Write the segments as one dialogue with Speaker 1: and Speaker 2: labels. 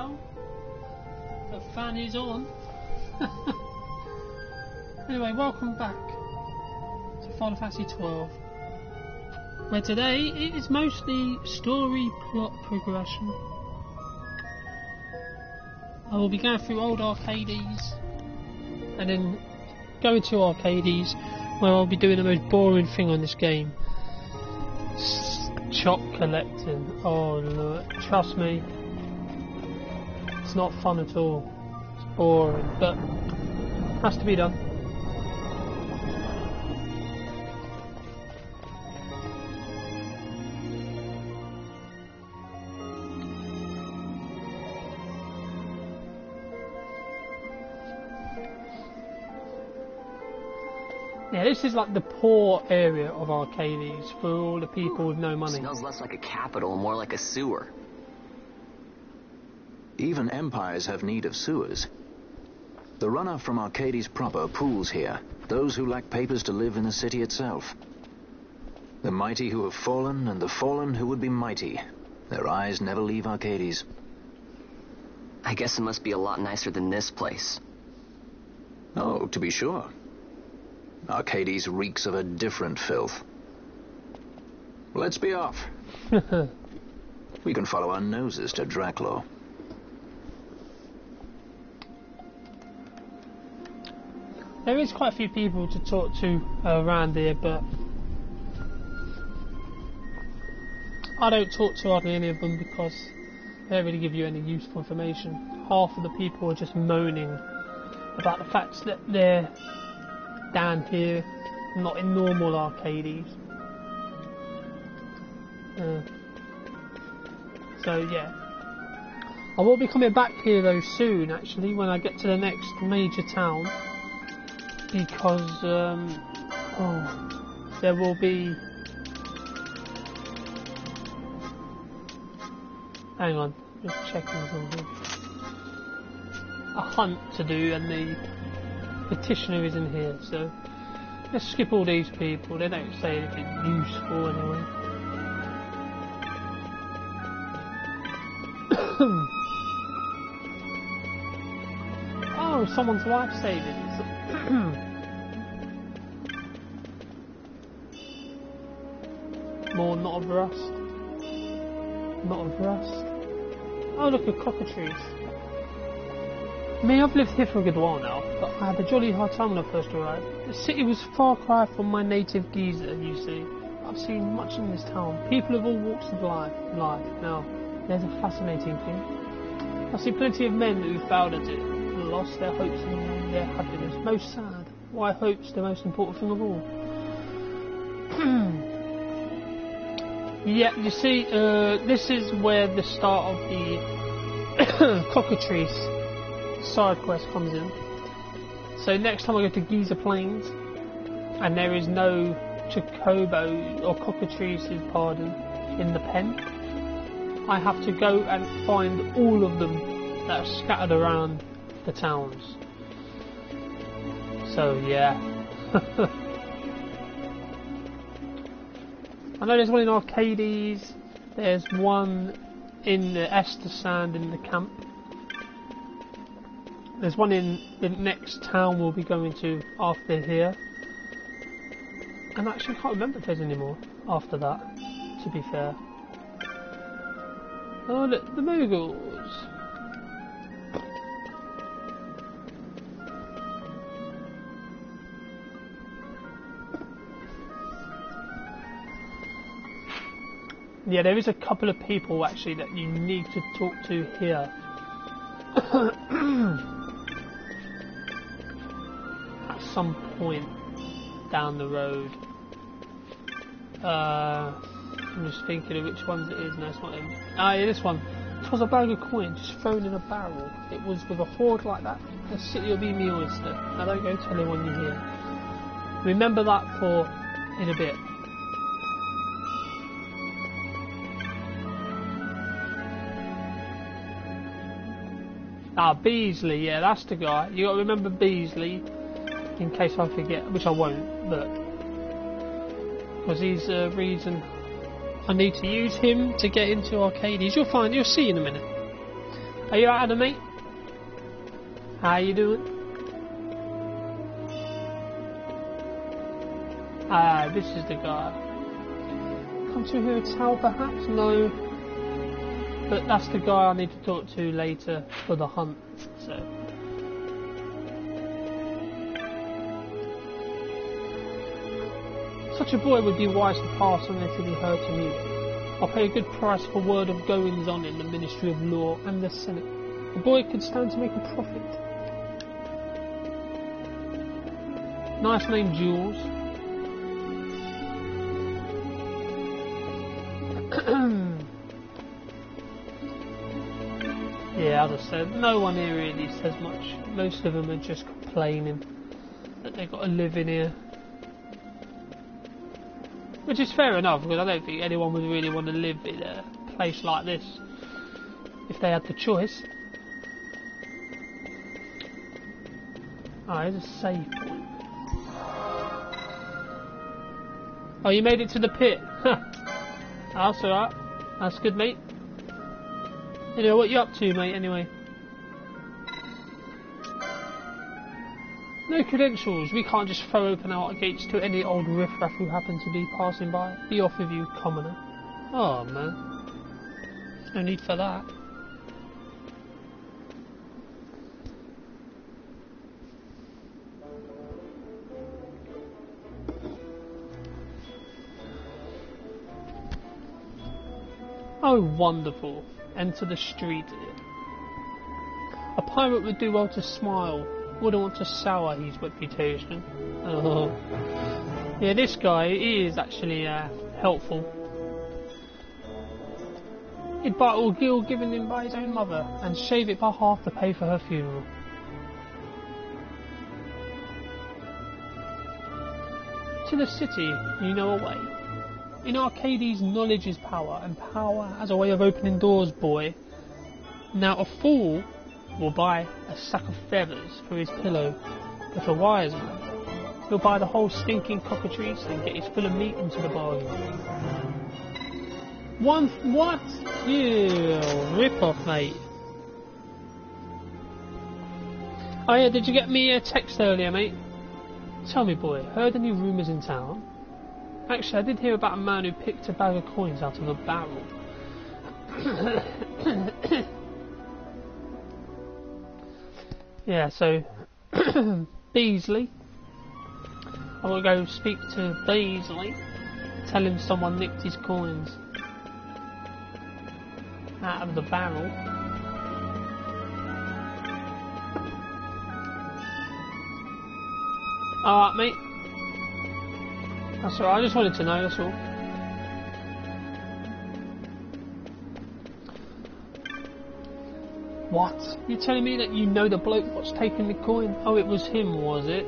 Speaker 1: now. The fan is on. Anyway, welcome back to Final Fantasy XII, where today it is mostly story plot progression. I will be going through old arcades and then going to arcades where I'll be doing the most boring thing on this game. Shop collecting. Oh look, trust me, it's not fun at all. It's boring, but has to be done. Yeah, this is like the poor area of arcades for all the people with no money.
Speaker 2: Smells less like a capital and more like a sewer.
Speaker 3: Even empires have need of sewers. The runoff from Arcades proper pools here, those who lack papers to live in the city itself. The mighty who have fallen, and the fallen who would be mighty. Their eyes never leave Arcades.
Speaker 2: I guess it must be a lot nicer than this place.
Speaker 3: Oh, to be sure. Arcades reeks of a different filth. Let's be off. We can follow our noses to Draclaw.
Speaker 1: There is quite a few people to talk to around here, but I don't talk to hardly any of them because they don't really give you any useful information. Half of the people are just moaning about the fact that they're down here, not in normal arcades. So yeah, I will be coming back here though soon, actually, when I get to the next major town, because there will be, hang on, just checking something, a hunt to do, and the petitioner is in here, so let's skip all these people. They don't say anything useful anyway. Oh, someone's life savings. More not of rust. Not of rust. Oh look, at cockatrice. I mean, I've lived here for a good while now, but I had a jolly hard time when I first arrived. The city was a far cry from my native Giza, you see. I've seen much in this town. People of all walks of life. Now, there's a fascinating thing. I see plenty of men who've failed at it, and lost their hopes and their happiness. Most sad. Why hope's the most important thing of all. Yeah, you see, this is where the start of the cockatrice side quest comes in. So next time I go to Giza Plains and there is no chocobo or cockatrices, pardon, in the pen, I have to go and find all of them that are scattered around the towns. So yeah. I know there's one in Arcades, there's one in the Esther Sand in the camp. There's one in the next town we'll be going to after here. And actually I can't remember if there's any more after that, to be fair. Oh look, the Moogles. Yeah, there is a couple of people actually that you need to talk to here. At some point down the road. I'm just thinking of which ones it is. No, it's not him. Ah, yeah, this one. It was a bag of coins just thrown in a barrel. It was with a horde like that. The city will be me oyster. Now don't go tell anyone you're here. Remember that for in a bit. Ah, Beasley, yeah, that's the guy. You got to remember Beasley, in case I forget, which I won't, but because he's a reason I need to use him to get into Arcades. You'll see in a minute. Are you alright, mate? How you doing? Ah, this is the guy. Come to hear a tale, perhaps? No. But that's the guy I need to talk to later for the hunt, so... Such a boy would be wise to pass on it to be heard to me. I'll pay a good price for word of goings on in the Ministry of Law and the Senate. The boy could stand to make a profit. Nice name, Jules. Yeah, as I said, no one here really says much. Most of them are just complaining that they've got to live in here. Which is fair enough, because I don't think anyone would really want to live in a place like this if they had the choice. Ah, here's a save point. Oh, you made it to the pit. That's alright. That's good, mate. Anyway, what you up to, mate, anyway? No credentials. We can't just throw open our gates to any old riffraff who happen to be passing by. Be off with you, commoner. Oh, man. There's no need for that. Oh, wonderful. Enter the street. A pirate would do well to smile. Wouldn't want to sour his reputation. Oh. Yeah, this guy is actually helpful. He'd buy all gil given him by his own mother and shave it by half to pay for her funeral. To the city, you know a way. In Arcades, knowledge is power, and power has a way of opening doors, boy. Now, a fool will buy a sack of feathers for his pillow, but a wise man, he'll buy the whole stinking cockatrice and get his fill of meat into the bargain. What? You rip-off, mate. Oh yeah, did you get me a text earlier, mate? Tell me, boy, heard any rumours in town? Actually, I did hear about a man who picked a bag of coins out of a barrel. Yeah, so Beasley. I will go speak to Beasley. Tell him someone nicked his coins out of the barrel. Alright, mate. That's alright, I just wanted to know, that's all. What? You're telling me that you know the bloke what's taken the coin? Oh, it was him, was it?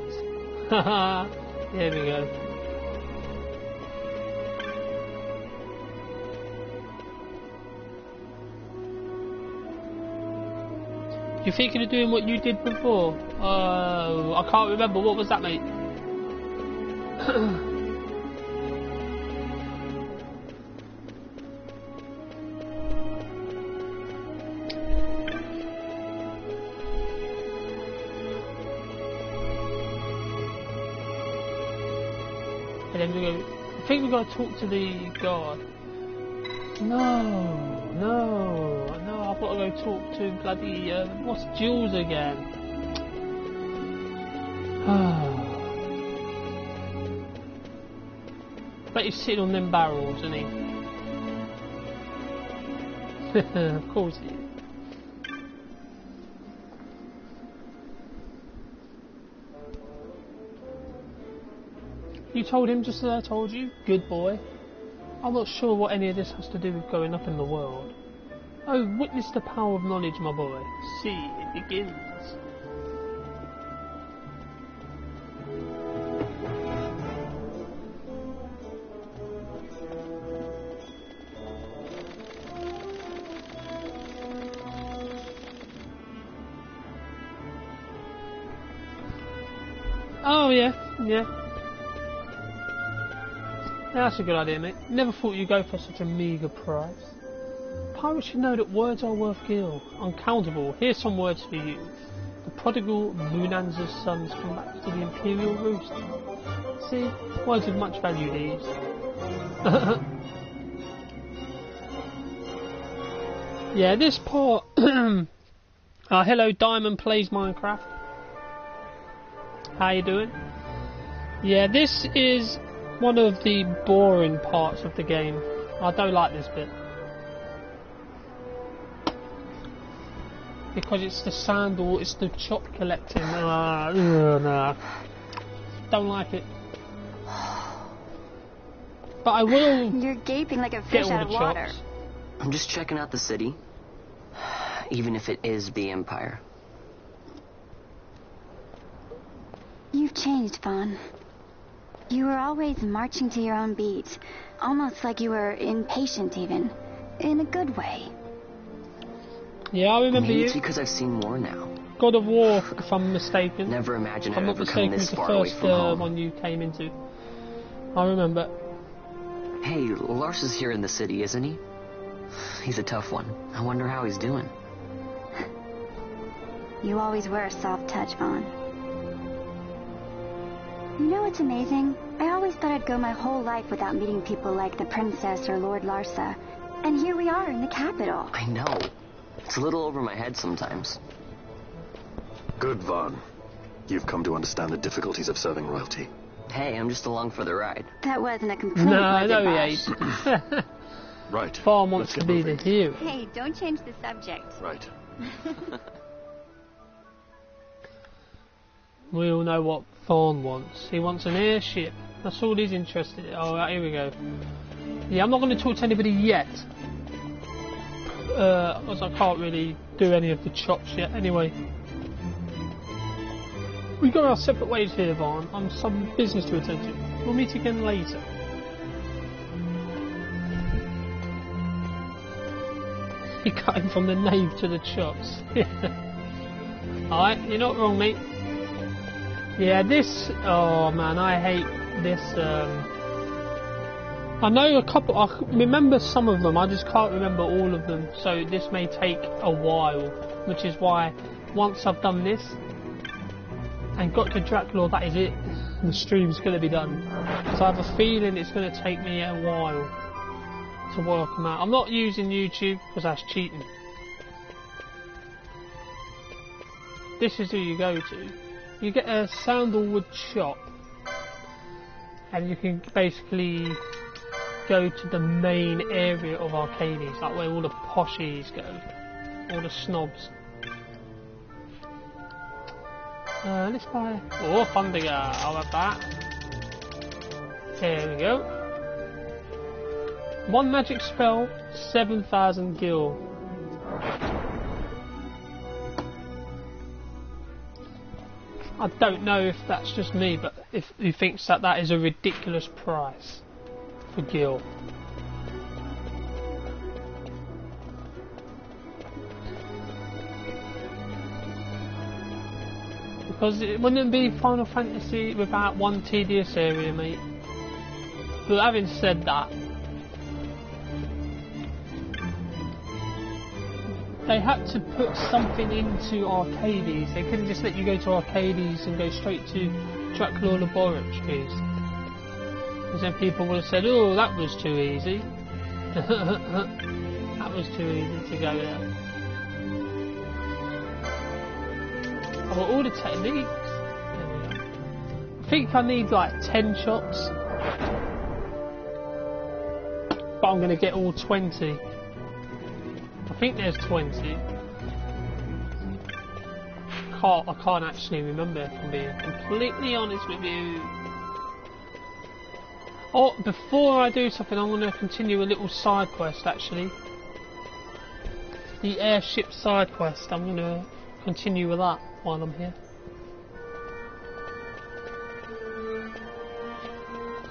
Speaker 1: Haha, there we go. You thinking of doing what you did before? I can't remember, what was that, mate? And then we go, I think we've got to talk to the guard. No, I've got to go talk to bloody, what's Jules again? Bet he's sitting on them barrels, isn't he? Of course he is. You told him just as I told you? Good boy. I'm not sure what any of this has to do with going up in the world. Oh, witness the power of knowledge, my boy. See, it begins. Oh, yeah. That's a good idea, mate. Never thought you'd go for such a meagre price. Pirates should know that words are worth gil. Uncountable. Here's some words for you. The prodigal Munanza's sons come back to the Imperial Roost. See? Words of much value, these. Yeah, this part... hello, Diamond Plays Minecraft. How you doing? Yeah, this is one of the boring parts of the game. I don't like this bit. Because it's the sandal, it's the chop collecting. Nah. Don't like it. But I will.
Speaker 4: You're gaping like a fish out of water.
Speaker 2: I'm just checking out the city. Even if it is the Empire.
Speaker 4: You've changed, Vaughn. You were always marching to your own beat. Almost like you were impatient even. In a good way.
Speaker 1: Yeah, I remember
Speaker 2: Maybe
Speaker 1: you.
Speaker 2: it's because I've seen more now.
Speaker 1: God of War, if I'm mistaken.
Speaker 2: Never imagined I'd
Speaker 1: I'm not
Speaker 2: ever come
Speaker 1: mistaken,
Speaker 2: this
Speaker 1: it's the
Speaker 2: far away
Speaker 1: first
Speaker 2: from home.
Speaker 1: one you came into. I remember.
Speaker 2: Hey, Lars is here in the city, isn't he? He's a tough one. I wonder how he's doing.
Speaker 4: You always were a soft touch, Vaughn. You know what's amazing? I always thought I'd go my whole life without meeting people like the Princess or Lord Larsa. And here we are in the capital.
Speaker 2: I know. It's a little over my head sometimes.
Speaker 5: Good, Vaughn. You've come to understand the difficulties of serving royalty.
Speaker 2: Hey, I'm just along for the ride.
Speaker 4: That wasn't a complaint,
Speaker 1: No,
Speaker 4: was it,
Speaker 1: no, he
Speaker 4: Bosh?
Speaker 1: ain't.
Speaker 5: Right.
Speaker 1: Fawn wants
Speaker 5: Let's
Speaker 1: to
Speaker 5: get
Speaker 1: be
Speaker 5: moving.
Speaker 1: the hero.
Speaker 4: Hey, don't change the subject.
Speaker 5: Right.
Speaker 1: We all know what Fawn wants. He wants an airship. That's all he's interested in. Oh, right, here we go. Yeah, I'm not going to talk to anybody yet. Because I can't really do any of the chops yet anyway. We go our separate ways here, Vaughn. I'm some business to attend to. We'll meet again later. He cut him from the nave to the chops. Alright, you're not wrong, mate. Yeah, this... Oh, man, I hate this... I know a couple... I remember some of them, I just can't remember all of them. So this may take a while. Which is why, once I've done this... and got to Dracula, that is it. The stream's going to be done. So I have a feeling it's going to take me a while to work them out. I'm not using YouTube because that's cheating. This is who you go to. You get a sandalwood shop and you can basically go to the main area of arcades, like where all the poshies go, all the snobs. Let's buy... Oh, Thundergar, I'll have that. There we go. One magic spell, 7,000 gil. I don't know if that's just me, but if he thinks that that is a ridiculous price for gil. Because it wouldn't be Final Fantasy without one tedious area, mate. But having said that, they had to put something into arcades. They couldn't just let you go to arcades and go straight to Dracula Laboratories. Because then people would have said, oh, that was too easy. That was too easy to go there. Oh, all the techniques. There we go. I think I need like 10 shots. But I'm going to get all 20. I think there's 20. I can't actually remember, if I'm being completely honest with you. Oh, before I do something, I'm going to continue a little side quest actually. The airship side quest, I'm going to continue with that while I'm here.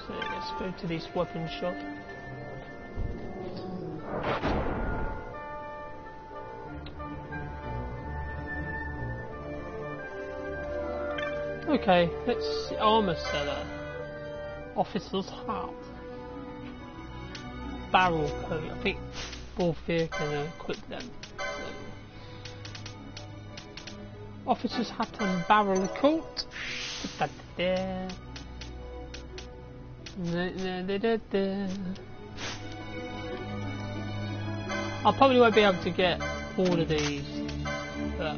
Speaker 1: So let's go to this weapon shop. Okay, let's see. Armour seller. Officer's hat. Barrel coat. I think Borthir can equip them. So. Officer's hat and barrel coat. I probably won't be able to get all of these, but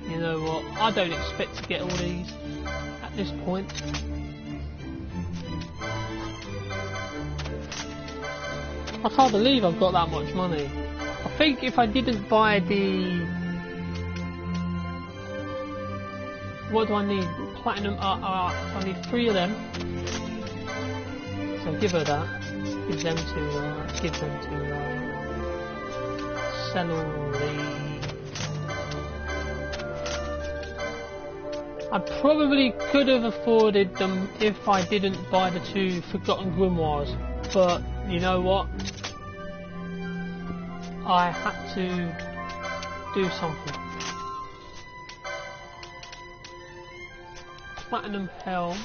Speaker 1: you know what? I don't expect to get all these at this point. I can't believe I've got that much money. I think if I didn't buy the... What do I need? Platinum I need 3 of them. So give her that. Give them to sell all these. I probably could have afforded them if I didn't buy the 2 Forgotten Grimoires, but you know what? I had to do something. Platinum helm.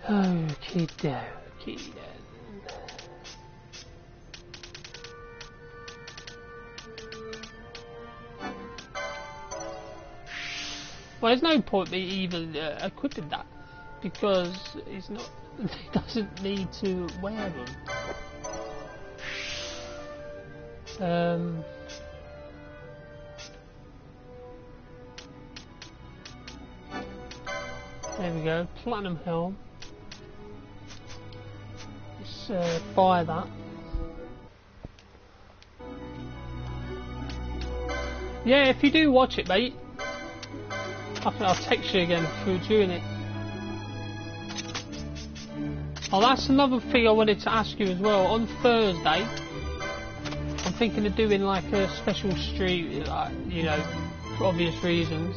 Speaker 1: Okie dokie then. Well, there's no point me even equipping that because it's not. He doesn't need to wear them. There we go, platinum helm. Let's buy that. Yeah, if you do watch it, mate, I'll text you again through doing it. Oh, that's another thing I wanted to ask you as well. On Thursday, I'm thinking of doing like a special stream, you know, for obvious reasons.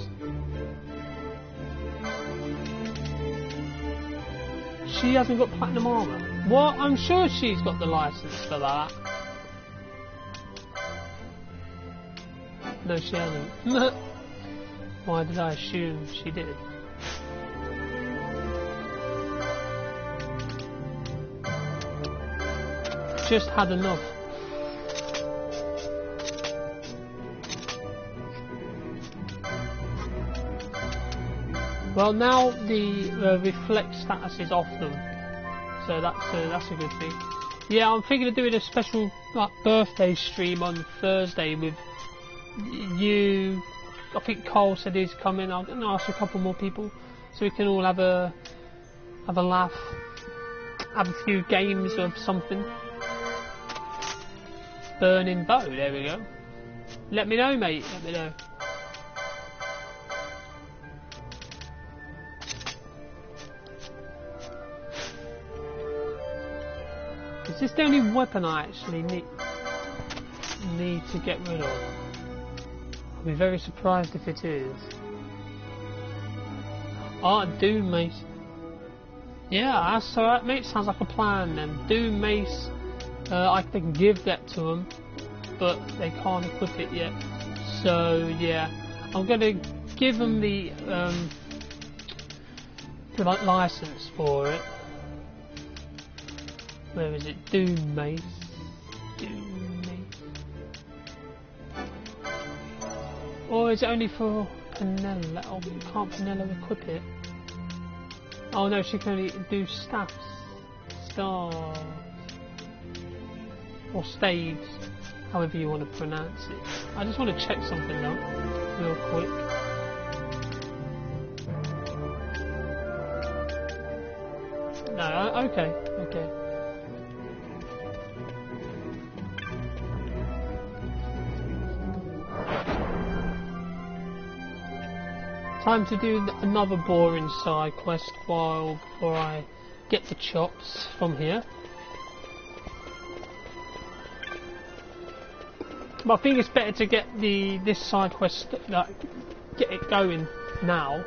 Speaker 1: She hasn't got platinum armour. What? I'm sure she's got the license for that. No, she hasn't. Why did I assume she did? Just had enough. Well, now the reflect status is off them, so that's a good thing. Yeah, I'm thinking of doing a special like birthday stream on Thursday with you. I think Cole said he's coming. I'm gonna ask a couple more people so we can all have a laugh, have a few games of something. Burning bow. There we go. Let me know, mate. Let me know. Is this the only weapon I actually need to get rid of? I'll be very surprised if it is. Doom mace. Yeah, that's alright, mate. Sounds like a plan then. Doom mace. I can give that to them, but they can't equip it yet. So yeah, I'm gonna give them the license for it. Where is it? Doom mace. Doom mace. Or is it only for Penella? Oh, can't Penella equip it? Oh no, she can only do staffs. Stars. Or staves. However you want to pronounce it. I just want to check something though. Real quick. No, okay. Okay. Time to do another boring side quest before I get the chops from here. But I think it's better to get this side quest, get it going now,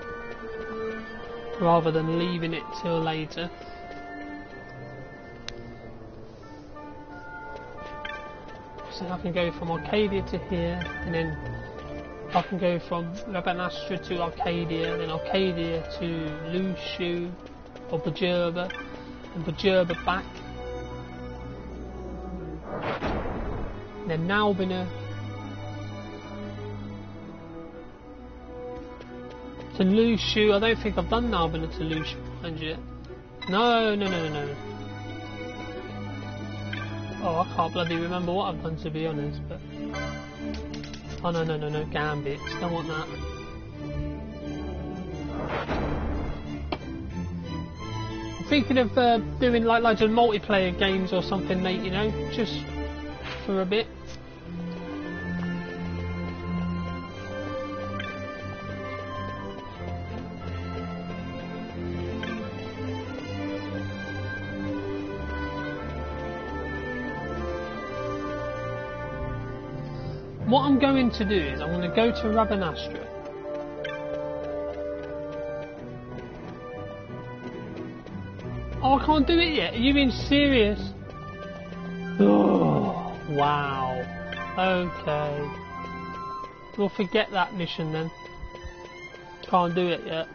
Speaker 1: rather than leaving it till later. So I can go from Arcadia to here, and then I can go from Rabanastra to Arcadia, then Arcadia to Lushu or Bajurba, and Bajurba back. Then Nalbina. To Lushu. I don't think I've done Nalbina to Lushu yet. No. Oh, I can't bloody remember what I've done, to be honest, but... Oh, no, Gambit. Don't want that. I'm thinking of doing like loads of multiplayer games or something, mate, you know, just for a bit. What I'm going to do is I'm going to go to Rabanastra. Oh, I can't do it yet. Are you being serious? Oh, wow. Okay. We'll forget that mission then. Can't do it yet.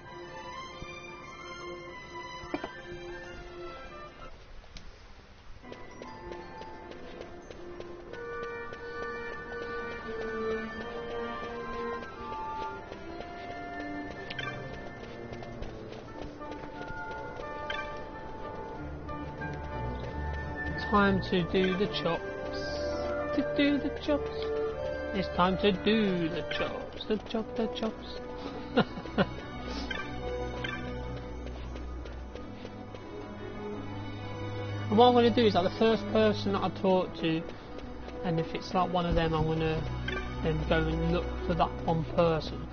Speaker 1: Time to do the chops. To do the chops. It's time to do the chops. The chops. And what I'm going to do is, like, the first person that I talk to, and if it's like one of them, I'm going to then go and look for that one person.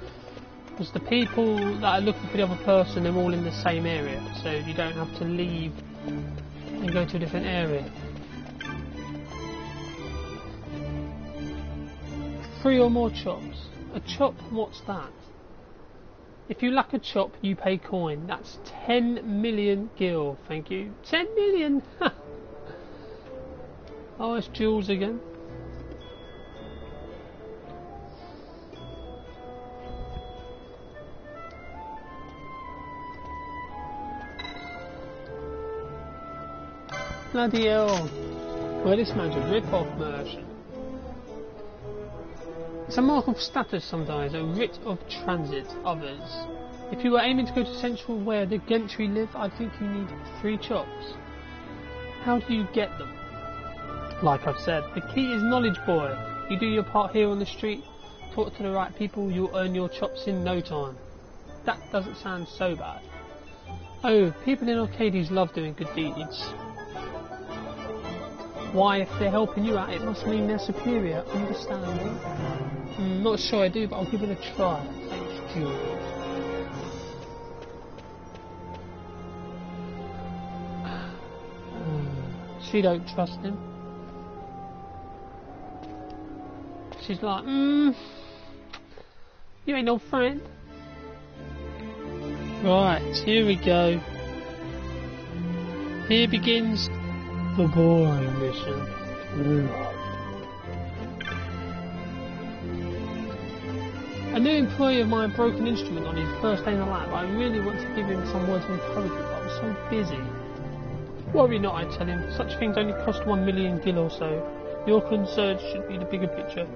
Speaker 1: Because the people that are looking for the other person, they're all in the same area, so you don't have to leave and go to a different area. 3 or more chops. A chop, what's that? If you lack a chop, you pay coin. That's 10 million gil, thank you. 10 million! Oh, it's Jules again. Bloody hell. Well, this man's a rip-off merchant. It's a mark of status sometimes, a writ of transit, others. If you were aiming to go to Central where the gentry live, I think you need 3 chops. How do you get them? Like I've said, the key is knowledge, boy. You do your part here on the street, talk to the right people, you'll earn your chops in no time. That doesn't sound so bad. Oh, people in arcades love doing good deeds. Why, if they're helping you out, it must mean they're superior, understandable. Not sure I do, but I'll give it a try. Thanks, Jules. She don't trust him. She's like, you ain't no friend. Right, here we go. Here begins the boring mission. A new employee of mine broke an instrument on his first day in the lab. I really want to give him some words of encouragement, but I'm so busy. Worry not, I tell him. Such things only cost 1 million gil or so. Your concern should be the bigger picture,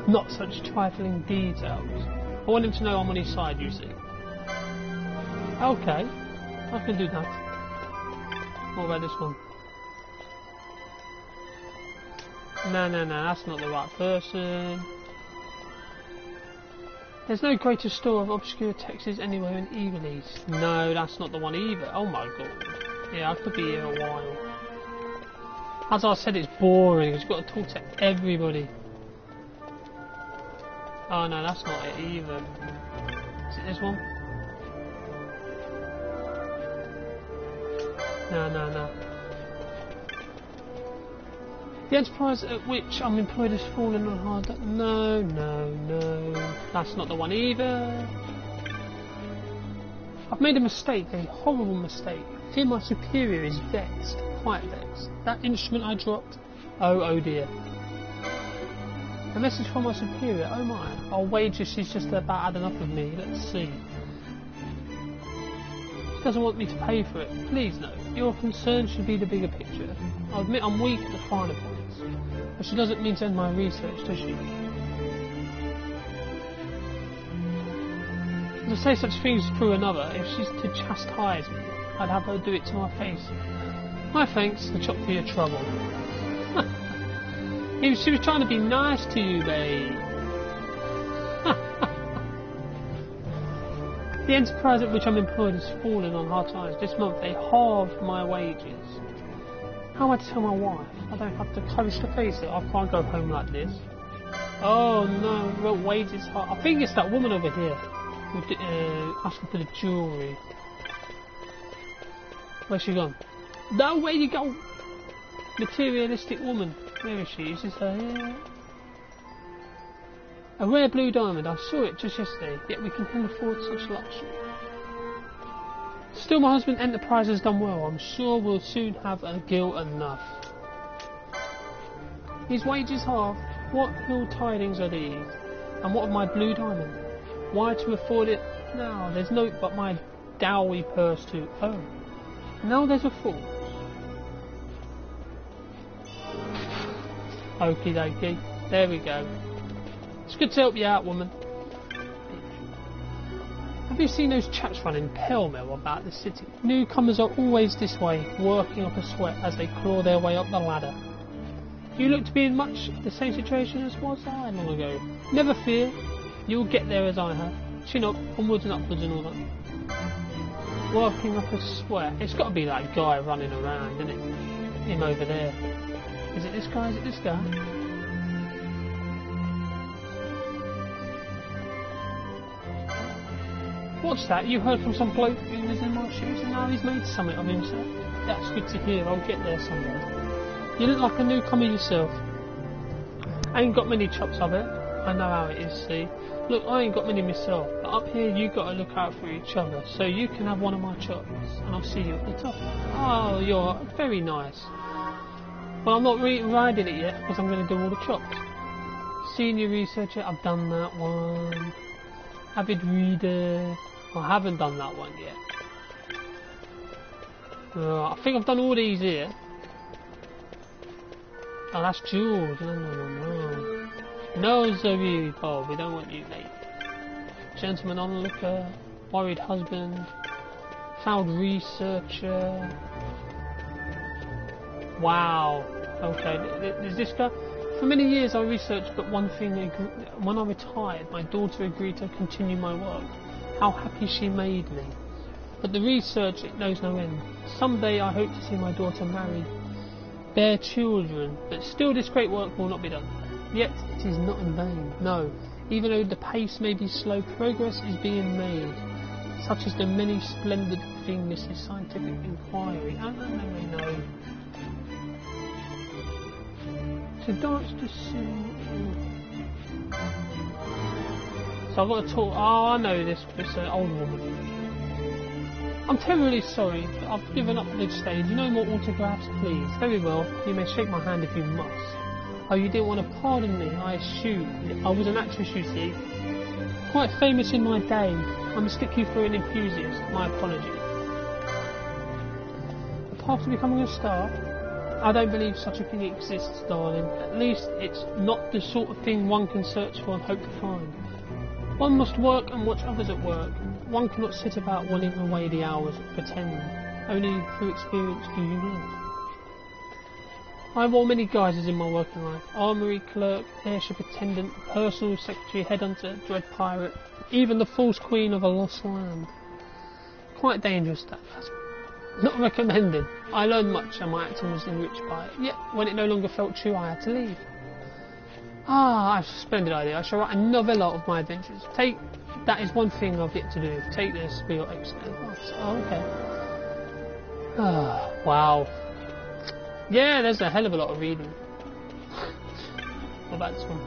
Speaker 1: not such trifling details. I want him to know I'm on his side, you see. Okay, I can do that. What about this one? No, that's not the right person. There's no greater store of obscure texts anywhere in Evilise. No, that's not the one either. Oh my god. Yeah, I could be here a while. As I said, it's boring. You've got to talk to everybody. Oh no, that's not it either. Is it this one? No. The enterprise at which I'm employed has fallen on hard... No. That's not the one either. I've made a mistake, a horrible mistake. I fear my superior is vexed, quite vexed. That instrument I dropped... Oh dear. A message from my superior, oh my. I'll wager she's just about had enough of me, let's see. She doesn't want me to pay for it. Please no. Your concern should be the bigger picture. I admit I'm weak at the finer points. But she doesn't mean to end my research, does she? To say such things through another, if she's to chastise me, I'd have her do it to my face. My thanks, the chop for your trouble. If she was trying to be nice to you, babe. The enterprise at which I'm employed has fallen on hard times. This month they halved my wages. How am I to tell my wife? I don't have the courage to face it. I can't go home like this. Oh no, well, wages hard. I think it's that woman over here with the, asking for the jewellery. Where's she gone? No, where you go? Materialistic woman. Where is she? Is this her here? A rare blue diamond. I saw it just yesterday, yet we can afford such luxury. Still, my husband's enterprise has done well. I'm sure we'll soon have a gill enough. His wages halved. What ill tidings are these? And what of my blue diamond? Why to afford it now? There's no but my dowry purse to own. Now there's a fool. Okie dokie. There we go. It's good to help you out, woman. Have you seen those chaps running pell-mell about the city? Newcomers are always this way, working up a sweat as they claw their way up the ladder. You look to be in much the same situation as was I long ago. Never fear, you'll get there as I have. Chin up, onwards and upwards and all that. Working up a sweat. It's got to be that guy running around, isn't it? Him over there. Is it this guy? Is it this guy? What's that? You heard from some bloke who was in my shoes and now he's made something of himself? That's good to hear. I'll get there someday. You look like a newcomer yourself. I ain't got many chops of it. I know how it is, see. Look, I ain't got many myself, but up here you got to look out for each other, so you can have one of my chops, and I'll see you at the top. Oh, you're very nice. Well, I'm not riding it yet, because I'm going to do all the chops. Senior researcher, I've done that one. Avid reader, I haven't done that one yet. I think I've done all these here. Oh, that's Jules. No. No, Zoe. Oh, we don't want you, mate. Gentleman onlooker, worried husband, found researcher. Wow. Okay, there's this guy. For many years I researched, but one thing, when I retired, my daughter agreed to continue my work. How happy she made me. But the research, it knows no end. Someday I hope to see my daughter married, bear children, but still this great work will not be done. Yet it is not in vain. No, even though the pace may be slow, progress is being made, such as the many splendid thing this is scientific inquiry. No. To dance to sing. So I've got to talk. Oh, I know this. It's an old woman. I'm terribly sorry, but I've given up this stage. No more autographs, please. Very well. You may shake my hand if you must. Oh, you didn't want to pardon me, I assume. I was an actress, you see. Quite famous in my day. I mistake you for an enthusiast. My apologies. The path to becoming a star? I don't believe such a thing exists, darling. At least it's not the sort of thing one can search for and hope to find. One must work and watch others at work. One cannot sit about whiling away the hours pretending. Only through experience do you live. I wore many guises in my working life. Armoury clerk, airship attendant, personal secretary, headhunter, dread pirate, even the false queen of a lost land. Quite dangerous stuff. Not recommended. I learned much and my acting was enriched by it. Yet, when it no longer felt true, I had to leave. I have a splendid idea. I shall write a novella of my adventures. That is one thing I've yet to do. Take this for your excellent advice. Oh, okay. Wow. Yeah, there's a hell of a lot of reading. What about this one?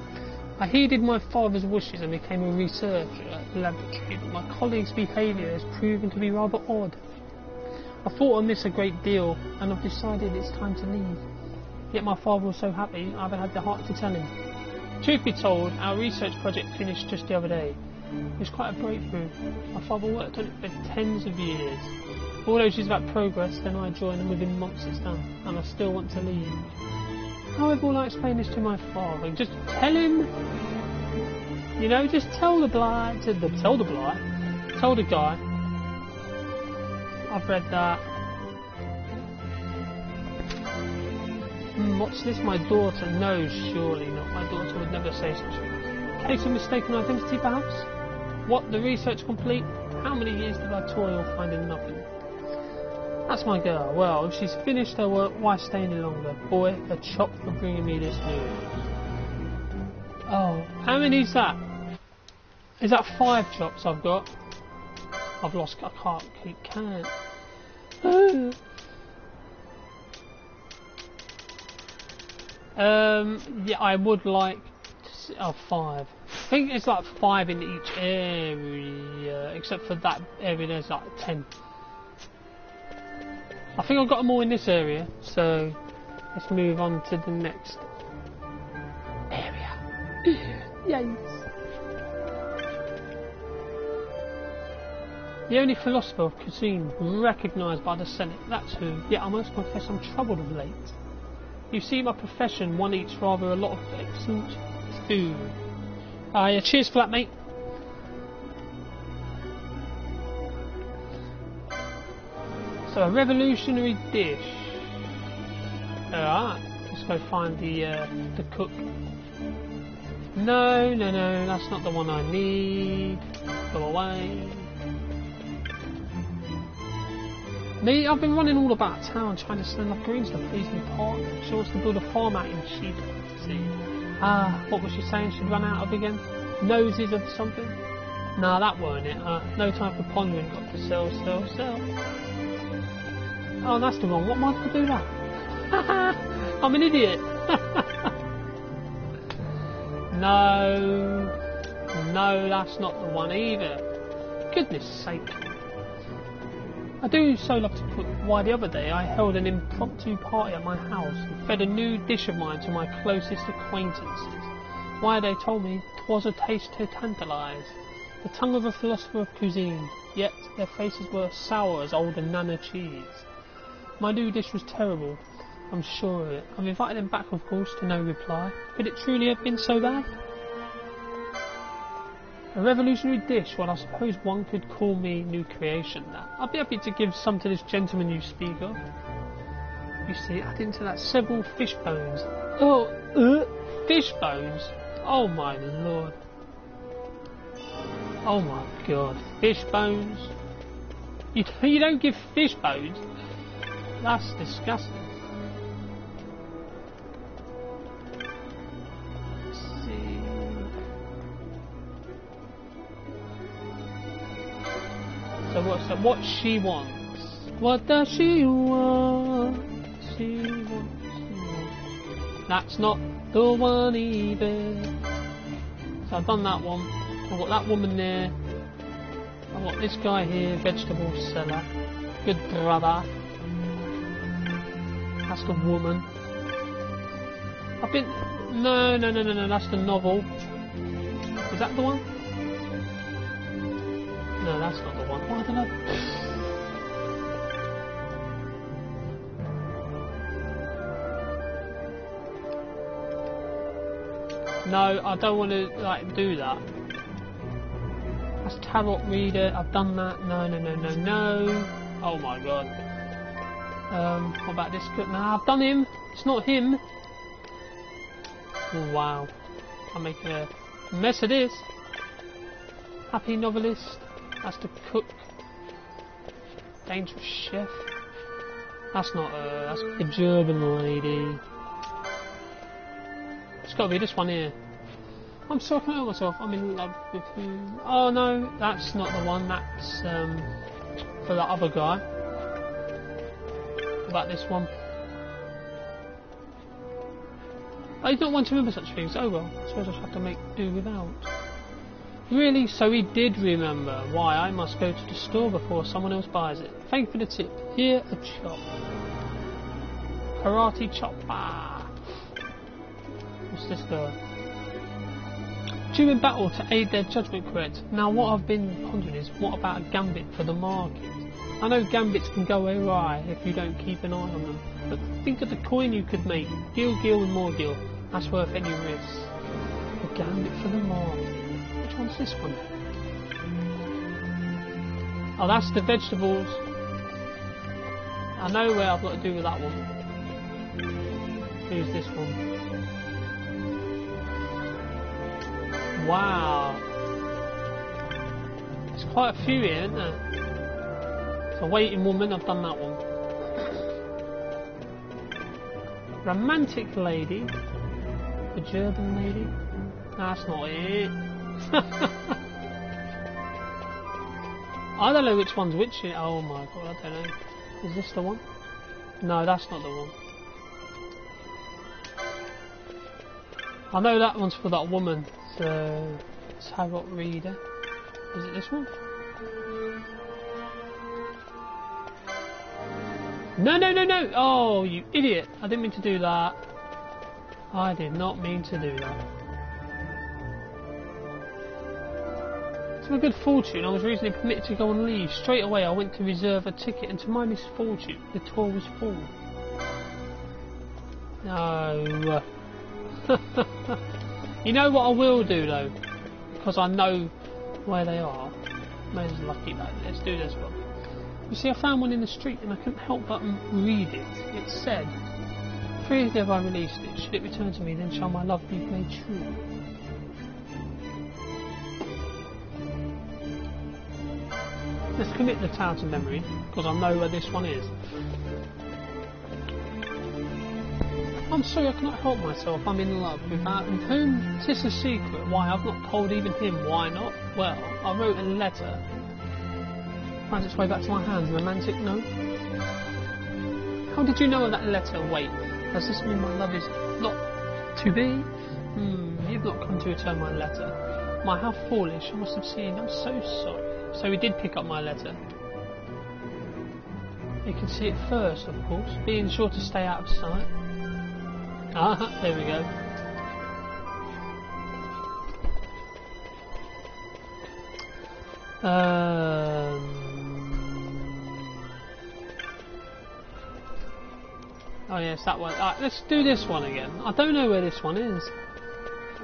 Speaker 1: I heeded my father's wishes and became a researcher at the laboratory, but my colleague's behaviour has proven to be rather odd. I thought on this a great deal, and I've decided it's time to leave. Yet my father was so happy, I haven't had the heart to tell him. Truth be told, our research project finished just the other day. It was quite a breakthrough. My father worked on it for tens of years. All those years about progress, then I joined and within months it's done, and I still want to leave. However, will I explain this to my father? Just tell him. You know, just tell the guy. Tell the guy. I've read that. What's this? My daughter? No, surely not. My daughter would never say such a thing. Case of mistaken identity, perhaps? What? The research complete? How many years did I toil finding nothing? That's my girl. Well, if she's finished her work, why stay any longer? Boy, a chop for bringing me this news. Oh, how many is that? Is that 5 chops I've got? I've lost. I can't keep count. Yeah, I would like to see, 5. I think it's like 5 in each area, except for that area there's like 10. I think I've got them all in this area, so let's move on to the next area. Yes. The only philosopher of cuisine recognised by the Senate, that's who. Yet I must confess I'm troubled of late. You see, my profession, one eats rather a lot of excellent food. Yeah, cheers for that, mate. So, a revolutionary dish. Alright, let's go find the cook. No, that's not the one I need. Go away. Me, I've been running all about town trying to sell enough greens to please my partner. She wants to build a farm out in Sheep. See? What was she saying? She'd run out of again? Noses of something? Nah, that weren't it. No time for pondering. Got to sell. Oh, that's the wrong. What am I to do that? I'm an idiot. No, that's not the one either. Goodness sake. I do so love to cook. Why, the other day I held an impromptu party at my house and fed a new dish of mine to my closest acquaintances. Why, they told me 'twas a taste to tantalise. The tongue of a philosopher of cuisine, yet their faces were sour as old Nana cheese. My new dish was terrible, I'm sure of it. I've invited them back, of course, to no reply. Could it truly have been so bad? A revolutionary dish, well, I suppose one could call me new creation that. I'd be happy to give some to this gentleman you speak of. You see, add into that several fish bones. Oh, fish bones? Oh my lord. Oh my god, fish bones? You don't give fish bones? That's disgusting. So what's that? What she wants? What does she want? She wants. That's not the one either. So I've done that one. I've got that woman there. I've got this guy here, vegetable seller. Good brother. That's the woman. I've been. No. That's the novel. Is that the one? No, that's not the one. Why don't I? No, I don't want to like do that. That's tarot reader. I've done that. No. Oh my god. What about this? Nah, I've done him. It's not him. Oh, wow. I'm making a mess of this. Happy novelist. That's the cook. Dangerous chef. That's not that's the German lady. It's got to be this one here. I'm so I can't help myself. I'm in love with him. Oh no, that's not the one. That's for that other guy. What about this one? I don't want to remember such things. Oh well, I suppose I have to make do without. Really? So he did remember. Why, I must go to the store before someone else buys it. Thank you for the tip. Here, a chop. Karate chopper. What's this guy? Due in battle to aid their judgment correct. Now what I've been pondering is, what about a gambit for the market? I know gambits can go awry if you don't keep an eye on them, but think of the coin you could make. Gil, and more gil. That's worth any risk. A gambit for the mark. Which one's this one? Oh, that's the vegetables. I know where I've got to do with that one. Who's this one? Wow. There's quite a few here, isn't there? It's a waiting woman, I've done that one. Romantic lady. The German lady. That's not it. I don't know which one's which. Oh my god, I don't know. Is this the one? No, that's not the one. I know that one's for that woman. So, tarot reader. Is it this one? No, no, no, no! Oh, you idiot! I didn't mean to do that. I did not mean to do that. To my good fortune, I was recently permitted to go on leave. Straight away I went to reserve a ticket, and to my misfortune, the tour was full. No. You know what I will do though? Because I know where they are. Most lucky though. Let's do this one. You see, I found one in the street and I couldn't help but read it. It said, "Freely have I released it. Should it return to me, then shall my love be made true." Let's commit the town to memory, because I know where this one is. I'm sorry I cannot help myself. I'm in love with that, and whom 'tis a secret. Why, I've not told even him. Why not? Well, I wrote a letter. Finds its way back to my hands. Romantic note. How did you know of that letter? Wait, does this mean my love is not to be? You've not come to return my letter. My, how foolish. I must have seen. I'm so sorry. So he did pick up my letter. You can see it first, of course, being sure to stay out of sight. Ah, there we go. Oh yes, that one. Alright, let's do this one again. I don't know where this one is.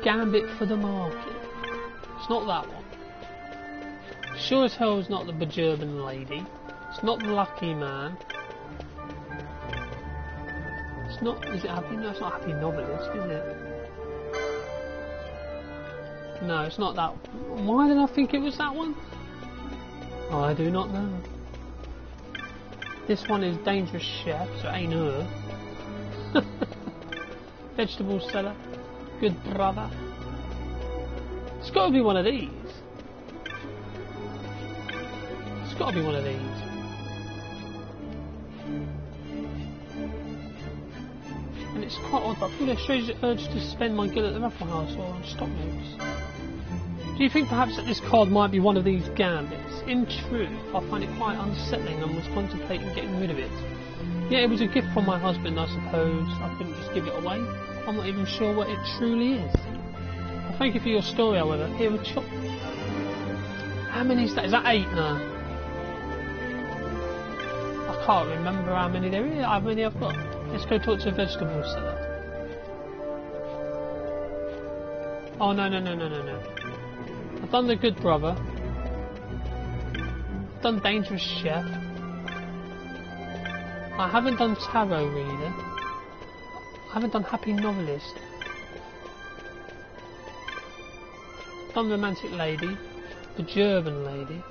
Speaker 1: Gambit for the market. It's not that one. Sure as hell it's not the Bajurban lady. It's not the lucky man. It's not. Is it happy? No, it's not happy novelist, is it? No, it's not that. Why did I think it was that one? I do not know. This one is dangerous chef, so it ain't her. Vegetable seller, good brother. It's got to be one of these. It's got to be one of these. And it's quite odd, but I feel a strange urge to spend my guilt at the Raffle House or on stock notes. Do you think perhaps that this card might be one of these gambits? In truth, I find it quite unsettling and was contemplating getting rid of it. Yeah, it was a gift from my husband, I suppose. I couldn't just give it away. I'm not even sure what it truly is. Well, thank you for your story, however. Here, a chop. How many is that? Is that 8 now? I can't remember how many there is. How many I've got. Let's go talk to a vegetable seller. Oh, no. I've done the good brother. I've done dangerous chef. I haven't done tarot reader. I haven't done happy novelist. I've done romantic lady. The German lady.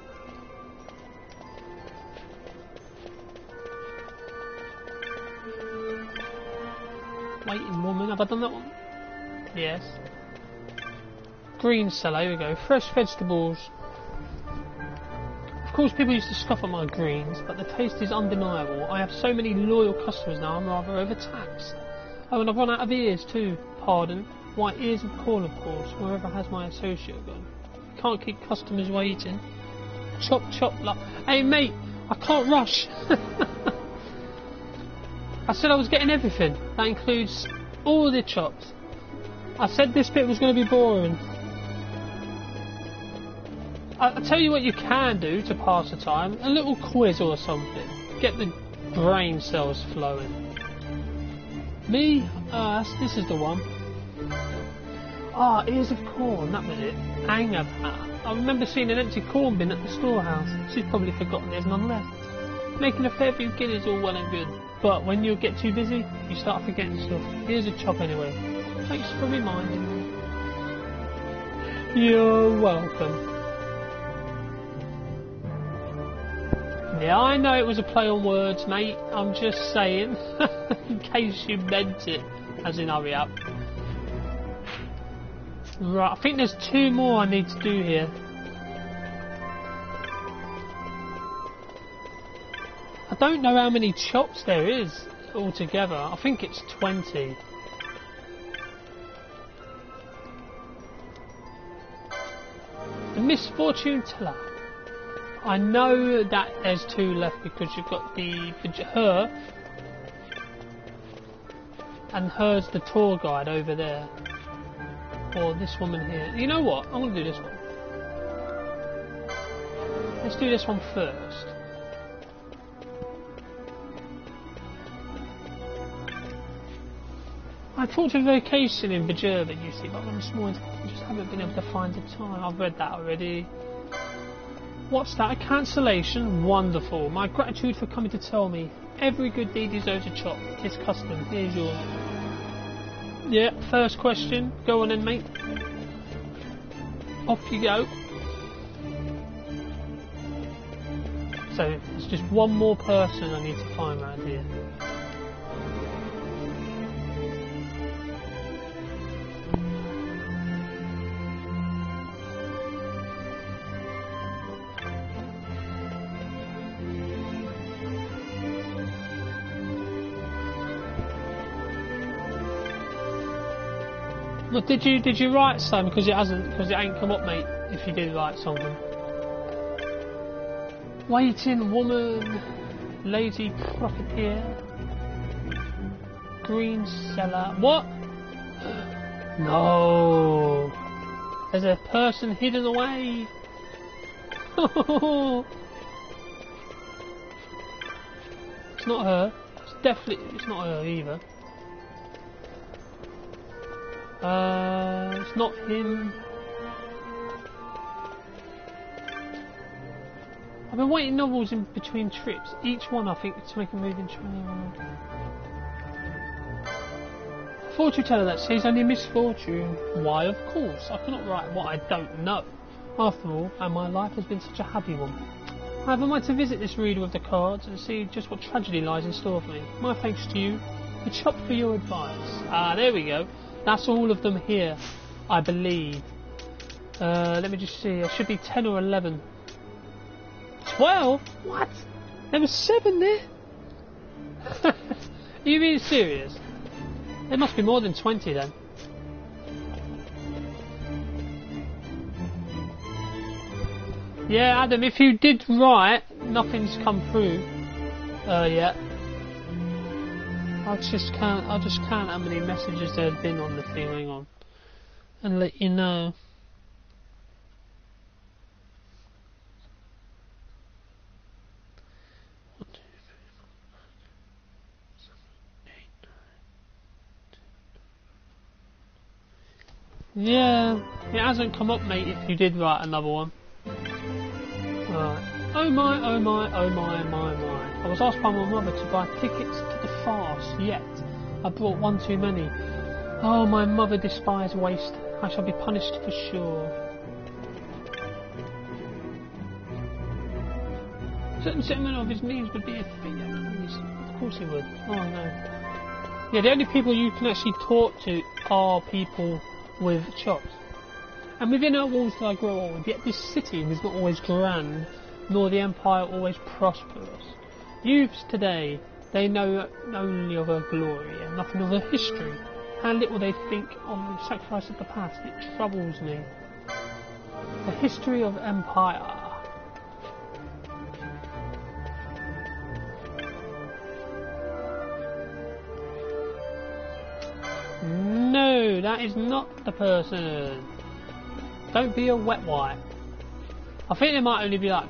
Speaker 1: Waiting woman. Have I done that one? Yes. Green seller, here we go. Fresh vegetables. Of course, people used to scoff at my greens, but the taste is undeniable. I have so many loyal customers now, I'm rather overtaxed. Oh, and I've run out of ears too. Pardon. Why, ears of corn, of course. Wherever has my associate gone? Can't keep customers waiting. Chop, like. Hey, mate, I can't rush. I said I was getting everything. That includes all the chops. I said this bit was going to be boring. I'll tell you what you can do to pass the time. A little quiz or something. Get the brain cells flowing. Me? This is the one. Ah, ears of corn, that was it. Hang about. I remember seeing an empty corn bin at the storehouse. She's probably forgotten there's none left. Making a fair few guineas all well and good. But when you get too busy, you start forgetting stuff. Here's a chop anyway. Thanks for reminding me. You're welcome. Yeah, I know it was a play on words, mate. I'm just saying, in case you meant it. As in, hurry up. Right, I think there's 2 more I need to do here. I don't know how many chops there is altogether. I think it's 20. The misfortune teller. I know that there's 2 left because you've got her, and her's the tour guide over there, or this woman here. You know what? I'm going to do this one. Let's do this one first. I talked of vacation in Bajurva, you see, but I'm small, I just haven't been able to find the time. I've read that already. What's that? A cancellation? Wonderful. My gratitude for coming to tell me. Every good deed deserves a chop. Tis custom. Here's yours. Yeah, first question. Go on then, mate. Off you go. So, it's just one more person I need to find around here. Well, did you write something? Because it ain't come up, mate. If you did write something. Waiting woman, lazy profiteer, green seller. What? No. There's a person hidden away. It's not her. It's not her either. It's not him. I've been waiting novels in between trips. Each one, I think, to make a move in 21. Fortune teller that says only misfortune. Why, of course. I cannot write what I don't know. After all, and my life has been such a happy one. I have a mind to visit this reader of the cards and see just what tragedy lies in store for me. My thanks to you. A chop for your advice. Ah, there we go. That's all of them here, I believe. Let me just see. There should be 10 or 11. 12? What? There was 7 there? Are you being serious? There must be more than 20 then. Yeah, Adam, if you did write, nothing's come through yet. I'll just count how many messages there have been on the thing. Hang on, and let you know. Yeah, it hasn't come up, mate. If you did write another one. Right. Oh my, oh my, oh my, my, my. I was asked by my mother to buy tickets to the farce, yet I brought one too many. Oh, my mother despised waste. I shall be punished for sure. Certain settlement of his means would be a fee. Of course he would. Oh no. Yeah, the only people you can actually talk to are people with chops. And within our walls do I grow old, yet this city was not always grand, nor the empire always prosperous. Youths today, they know only of her glory and nothing of her history. How little they think of the sacrifice of the past, it troubles me. The history of empire. No, that is not the person. Don't be a wet wipe. I think there might only be like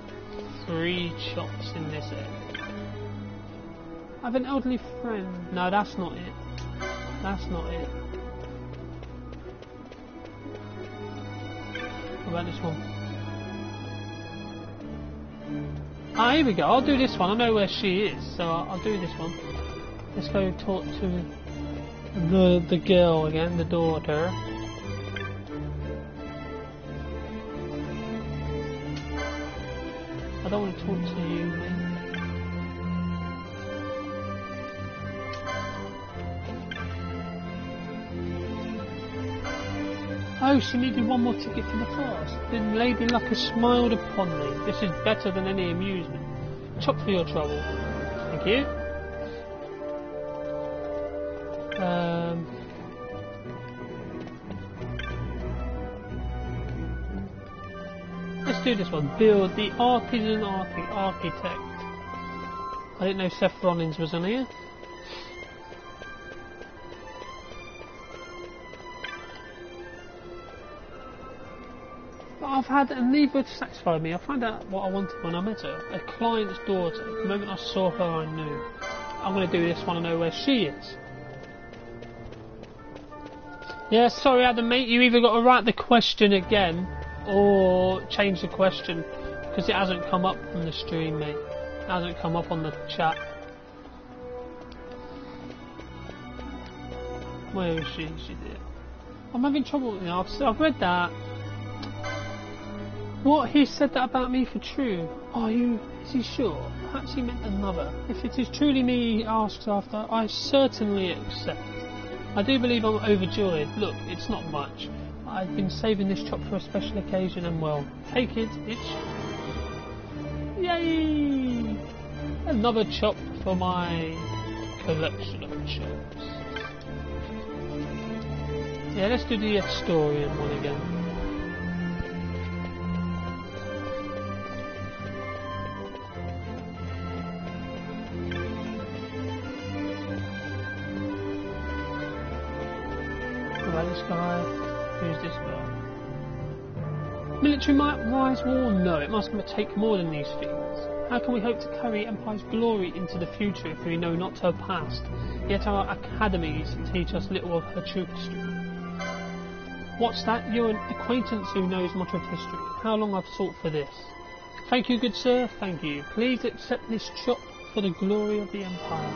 Speaker 1: 3 shops in this area. I have an elderly friend. No, that's not it. That's not it. What about this one? Ah, here we go. I'll do this one. I know where she is, so I'll do this one. Let's go talk to the girl again, the daughter. I don't want to talk to you, mate. Oh, she needed one more ticket for the fast. Then Lady Luck has smiled upon me. This is better than any amusement. Chop for your trouble. Thank you. Let's do this one. Build the artisan architect. I didn't know Seth Rollins was on here. But I've had, and neither satisfied me. I found out what I wanted when I met her. A client's daughter. The moment I saw her, I knew. I'm going to do this one. I know where she is. Yeah, sorry Adam, mate. You either got to write the question again or change the question, because it hasn't come up on the stream, mate. It hasn't come up on the chat. Where is she? She did. I'm having trouble with it. I've read that. What? He said that about me for true? Are you? Is he sure? Perhaps he meant another. If it is truly me he asks after, I certainly accept. I do believe I'm overjoyed. Look, it's not much. I've been saving this chop for a special occasion and, well, take it, it's... Yay! Another chop for my collection of chops. Yeah, let's do the historian one again. This guy, who's this guy? Military might rise war? No, it must take more than these things. How can we hope to carry Empire's glory into the future if we know not her past? Yet our academies teach us little of her true history. What's that? You're an acquaintance who knows much of history. How long I've sought for this. Thank you, good sir, thank you. Please accept this chop for the glory of the Empire.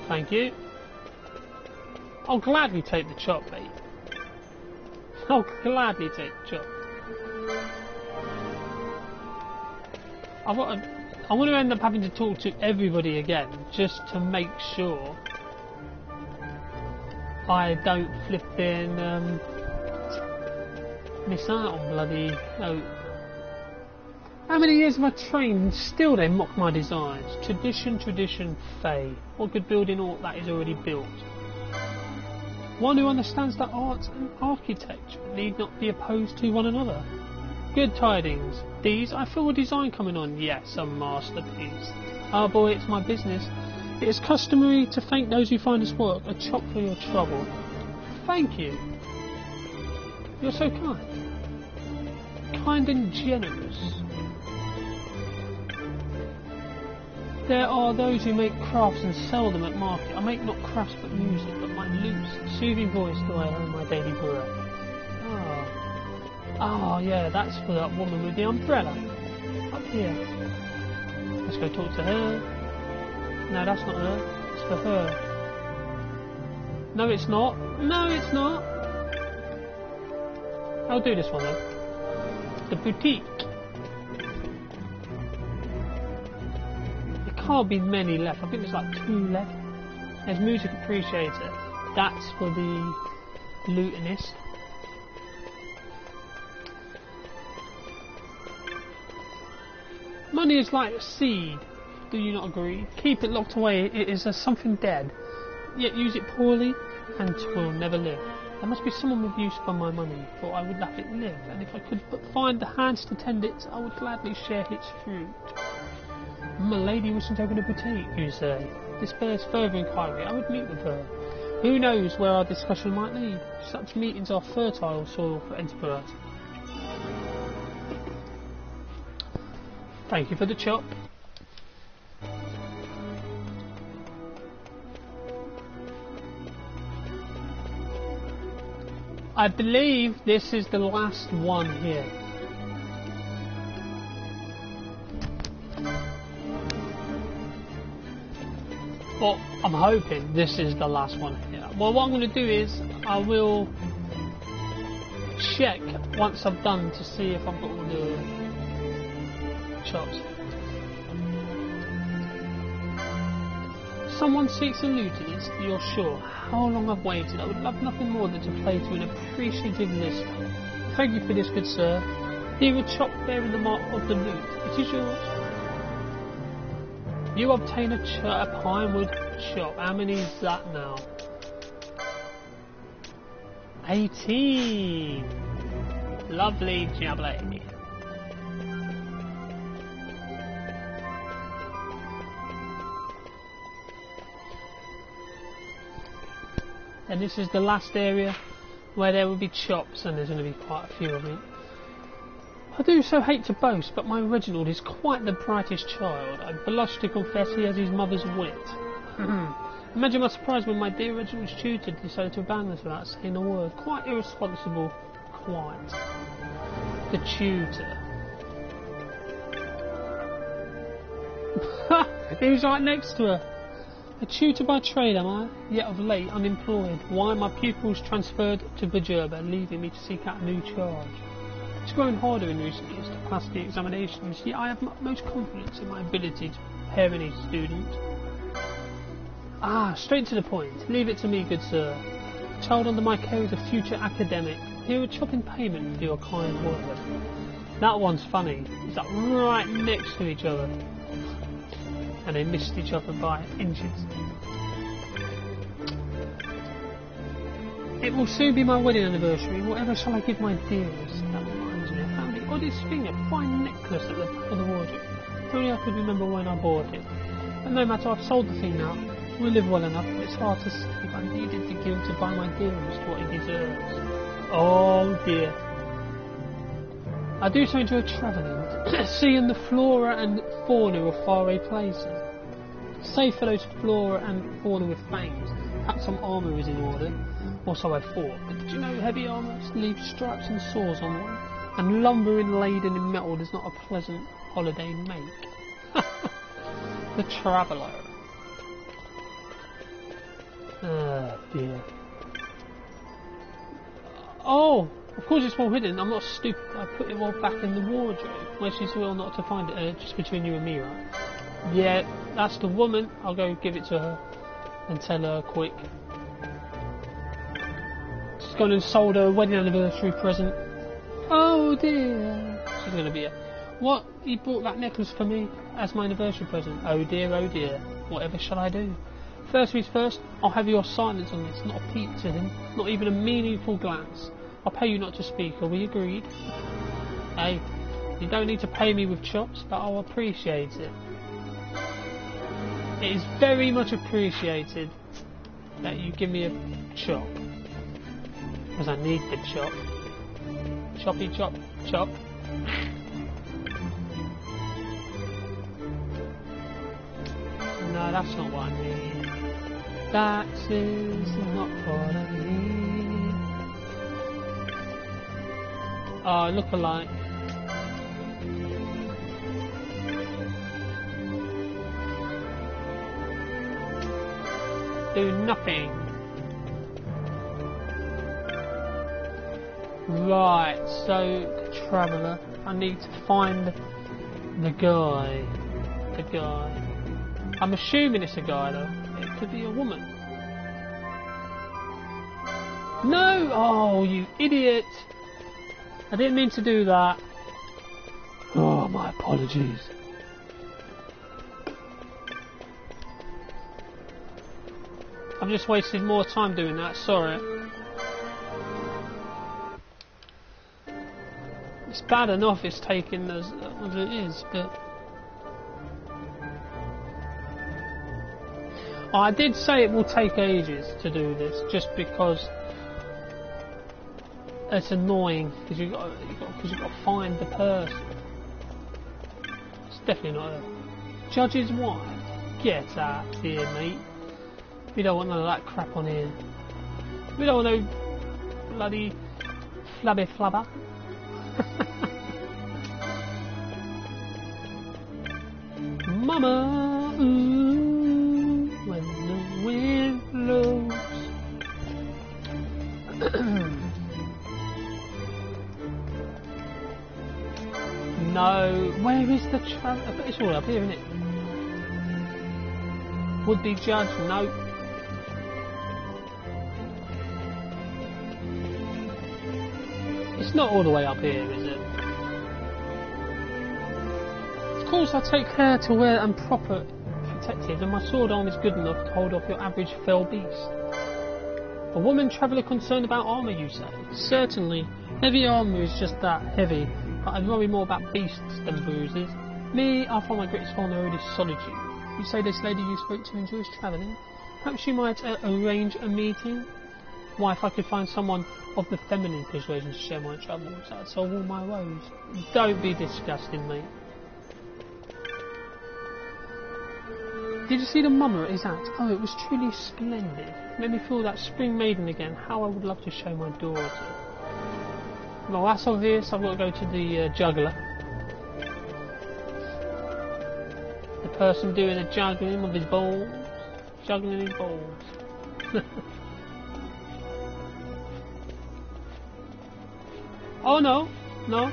Speaker 1: Thank you. I'll gladly take the chop, mate. I'll gladly take the chop. I'm going to end up having to talk to everybody again just to make sure I don't flip in miss out on bloody... Oh. How many years have I trained and still they mock my designs? Tradition, tradition, fey. What good building all that is already built? One who understands that art and architecture need not be opposed to one another. Good tidings. These, I feel a design coming on. Yes, a masterpiece. Ah boy, it's my business. It is customary to thank those who find us work. A chop for your trouble. Thank you. You're so kind. Kind and generous. There are those who make crafts and sell them at market. I make not crafts but music, but my loose, soothing voice do I earn my daily bread. Oh, yeah, that's for that woman with the umbrella. Up here. Let's go talk to her. No, that's not her. It's for her. No, it's not. No, it's not. I'll do this one then. The boutique. Can't be many left. I think there's like 2 left. There's music appreciator. That's for the lutenist. Money is like a seed. Do you not agree? Keep it locked away. It is something dead. Yet use it poorly, and 'twill never live. There must be someone with use for my money, for I would let it live. And if I could but find the hands to tend it, I would gladly share its fruit. My lady wishing to open a boutique, you say? This bears further inquiry. I would meet with her. Who knows where our discussion might lead? Such meetings are fertile soil for enterprise. Thank you for the chop. I believe this is the last one here. Well, I'm hoping this is the last one here. Well, what I'm going to do is I will check once I've done to see if I've got all the chops. Someone seeks and looted this, you're sure. How long I've waited. I would love nothing more than to play to an appreciative listener. Thank you for this, good sir. Here a chop bearing the mark of the loot. It is yours. You obtain a pinewood chop. How many is that now? 18. Lovely jubbly. And this is the last area where there will be chops, and there's going to be quite a few of them. I do so hate to boast, but my Reginald is quite the brightest child. I blush to confess he has his mother's wit. Imagine my surprise when my dear Reginald's tutor decided to abandon us without saying a word. Quite irresponsible, quite. The tutor. He was right next to her. A tutor by trade, am I? Yet of late unemployed. Why my pupils transferred to Bajerba, leaving me to seek out a new charge. It's grown harder in recent years to pass the examinations, yet I have utmost confidence in my ability to prepare any student. Ah, straight to the point. Leave it to me, good sir. A child under my care is a future academic. Here a chop in payment for your kind word. That one's funny. It's like right next to each other. And they missed each other by inches. It will soon be my wedding anniversary. Whatever shall I give my dearest? That reminds me, I found the oddest thing, a fine necklace at the back of the wardrobe. If only I could remember when I bought it. But no matter, I've sold the thing now. We live well enough, but it's hard to see if I needed the guilt to buy my dearest what he deserves. Oh dear. I do so enjoy travelling, seeing the flora and fauna of faraway places. Save for those flora and fauna with fangs, perhaps some armour is in order, or so I thought. But did you know heavy armour leaves stripes and sores on one, and lumbering laden in metal does not a pleasant holiday make? The traveller. Ah dear. Oh! Of course it's well hidden, I'm not stupid. I put it all back in the wardrobe, where she's well not to find it, just between you and me, right? Yeah, that's the woman. I'll go give it to her and tell her quick. She's gone and sold her wedding anniversary present. Oh dear. She's gonna be a... What? He bought that necklace for me as my anniversary present. Oh dear, oh dear. Whatever shall I do? First things first, I'll have your silence on this. Not a peep to him. Not even a meaningful glance. I'll pay you not to speak. Are we agreed? Hey, you don't need to pay me with chops, but I'll appreciate it. It is very much appreciated that you give me a chop. Because I need the chop. Choppy chop, chop. No, that's not what I need. That is not what I need. Oh, look alike. Do nothing. Right, so traveller, I need to find the guy. The guy. I'm assuming it's a guy though. It could be a woman. No! Oh, you idiot! I didn't mean to do that. Oh, my apologies. I've just wasted more time doing that, sorry. It's bad enough it's taken as it is, but... I did say it will take ages to do this, just because it's annoying, because you've got to find the person. It's definitely not her. Judge's wife? Get out here, mate. We don't want none of that crap on here. We don't want no bloody flabby flabber. Mama, ooh, when the wind blows. No, where is the travel? It's all up here, isn't it? Would be judge? No. It's not all the way up here, is it? Of course, I take care to wear and proper protected, and my sword arm is good enough to hold off your average fell beast. A woman traveller concerned about armour, you say? Certainly. Heavy armour is just that, heavy, but I'd worry more about beasts than bruises. Me, I find my greatest vulnerability is solitude. You say this lady you spoke to enjoys travelling? Perhaps you might arrange a meeting? Why, if I could find someone of the feminine persuasion to share my troubles, I'd solve all my woes. Don't be disgusting, mate. Did you see the mummer at his act? Oh, it was truly splendid. Made me feel that spring maiden again. How I would love to show my daughter. Well, that's obvious. I've got to go to the juggler. The person doing the juggling of his balls. Juggling his balls. Oh no, no.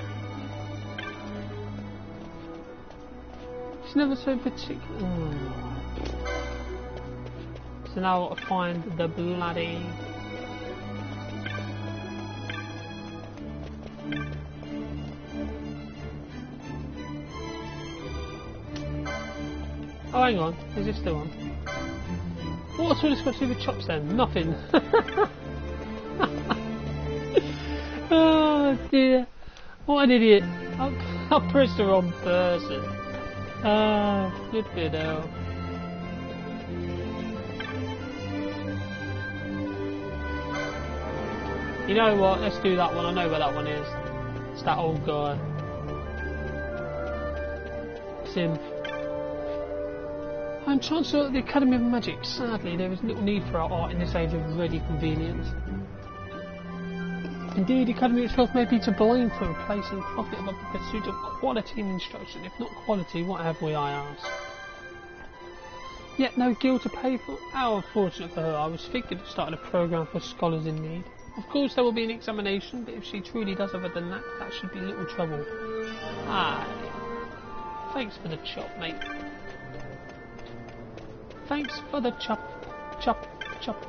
Speaker 1: It's never so particular. So now I've got to find the bloody... Oh, hang on. Is this the one? What's all this got to do with chops then? Nothing. Oh dear. What an idiot. I pressed the wrong person. Ah, flip it out. You know what? Let's do that one. I know where that one is. It's that old guy. It's him. I'm Chancellor at the Academy of Magic. Sadly, there is little need for our art in this age of ready convenience. Indeed, the Academy itself may be to blame for replacing profit above the pursuit of quality in instruction. If not quality, what have we, I ask? Yet no guild to pay for. How unfortunate for her. I was thinking of starting a programme for scholars in need. Of course there will be an examination, but if she truly does other than that, that should be little trouble. Aye. Thanks for the chop, mate. Thanks for the chop. Chop, chop.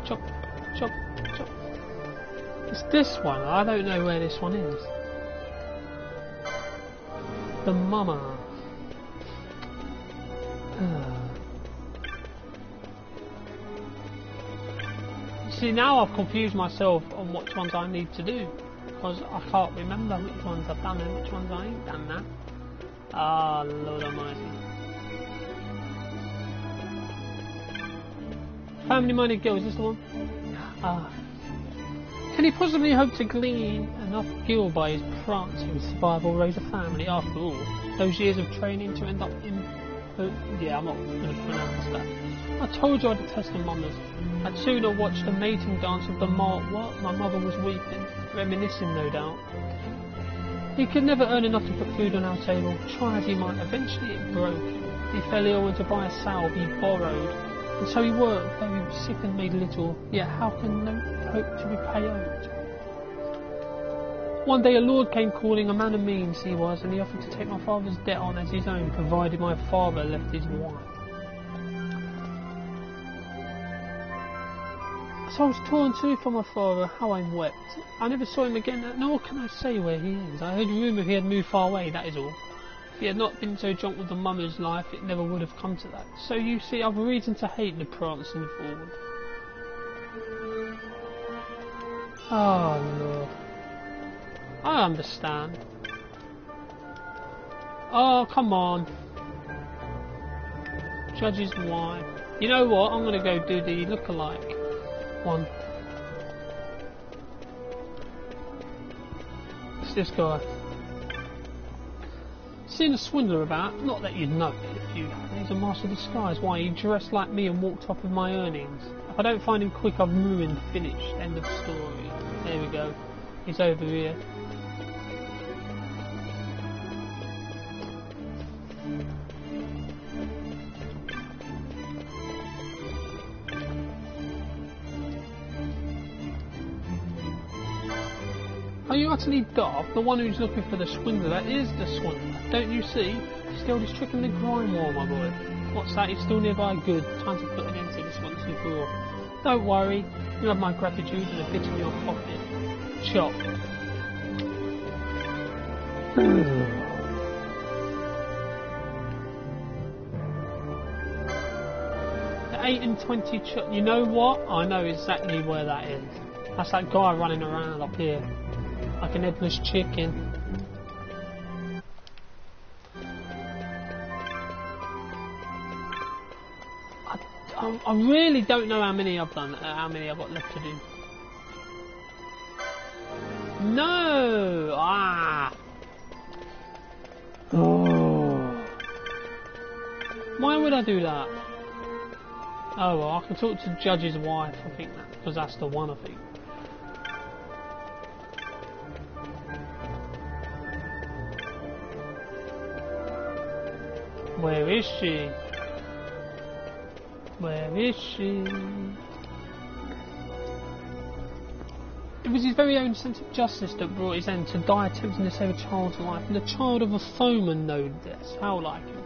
Speaker 1: Chop, chop, chop. It's this one. I don't know where this one is. The mama. See, now I've confused myself on which ones I need to do, because I can't remember which ones I've done and which ones I ain't done now. Ah, Lord Almighty. Family-minded girl, is this the one? Ah. Can he possibly hope to glean enough gil by his prancing survival raise a family? After all, those years of training to end up in... yeah, I'm not going to pronounce that. I told you I detest the mummers. I'd sooner watch the mating dance of the what? My mother was weeping, reminiscing no doubt. He could never earn enough to put food on our table. Try as he might, eventually it broke. He fell ill, and to buy a salve he borrowed. And so he worked, though he was sick and made little, yet how can no hope to repay owed? One day a lord came calling, a man of means he was, and he offered to take my father's debt on as his own, provided my father left his wife. So I was torn too from my father, how I wept. I never saw him again, nor can I say where he is. I heard rumour he had moved far away, that is all. If he had not been so drunk with the mummer's life, it never would have come to that. So you see, I've reason to hate the prancing forward. Oh Lord. I understand. Oh, come on. Judge's wife. You know what? I'm going to go do the look-alike one. It's this guy. Seen a swindler about, not that you'd know it if you had. He's a master of disguise. Why, he dressed like me and walked off with my earnings. If I don't find him quick, I've ruined, finished, end of story. There we go. He's over here. Are you utterly daft? The one who's looking for the swindler, that is the swindler. Don't you see? Still he's tricking the grime war, my boy. What's that? He's still nearby. Good. Time to put an end to this once and for all. Don't worry. You have my gratitude and a bit of your pocket. Chop. The 8 and 20 chop. You know what? I know exactly where that is. That's that guy running around up here. Like an headless chicken. I really don't know how many I've done, how many I've got left to do. No! Ah! Oh! Why would I do that? Oh well, I can talk to the judge's wife, I think, because that's the one, I think. Where is she? Where is she? It was his very own sense of justice that brought his end to die attempting to save a child's life, and the child of a foeman no less. How like him?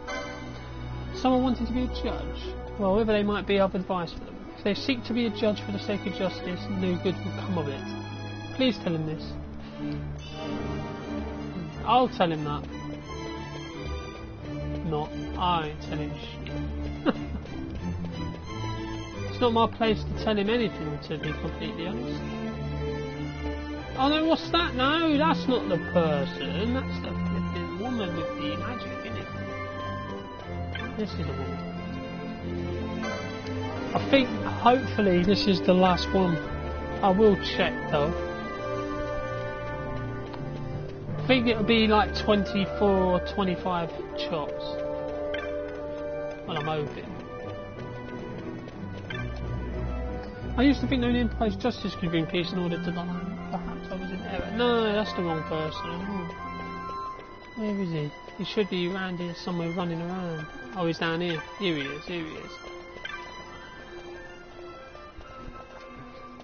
Speaker 1: Someone wanting to be a judge? Well, whether they might be, I've advice for them. If they seek to be a judge for the sake of justice, no good will come of it. Please tell him this. I'll tell him that. Not. I ain't telling shit. It's not my place to tell him anything, to be completely honest. Oh no, what's that? No, that's not the person. That's the flipping woman with the magic, isn't it? This is a woman. I think, hopefully, this is the last one. I will check though. I think it'll be like 24 or 25 chops. Well, I'm hoping. I used to think only implies justice could bring peace in order to die. Perhaps I was in error. No, that's the wrong person. Where is he? He should be around here somewhere running around. Oh, he's down here. Here he is, here he is.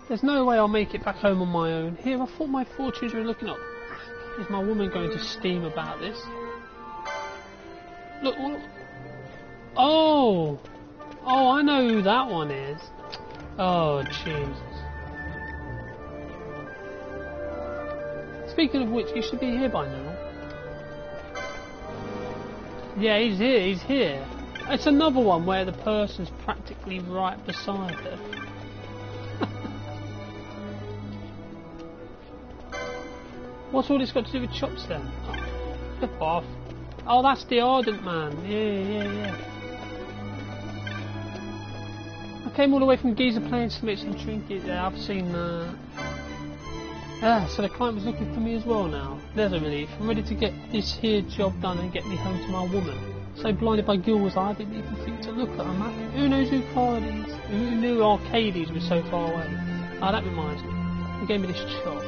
Speaker 1: There's no way I'll make it back home on my own. Here, I thought my fortunes were looking up. Is my woman going to steam about this? Look, what? Oh! Oh, I know who that one is. Oh, Jesus. Speaking of which, he should be here by now. Yeah, he's here, he's here. It's another one where the person's practically right beside her. What's all this got to do with chops then? Oh, flip off. Oh, that's the Ardent Man. Yeah. I came all the way from Giza Plains to make some trinkets. Yeah, I've seen that. So the client was looking for me as well now. There's a relief. I'm ready to get this here job done and get me home to my woman. So blinded by guilt was I didn't even think to look at a map. Who knows who knew Archades was so far away? Ah, that reminds me. He gave me this chop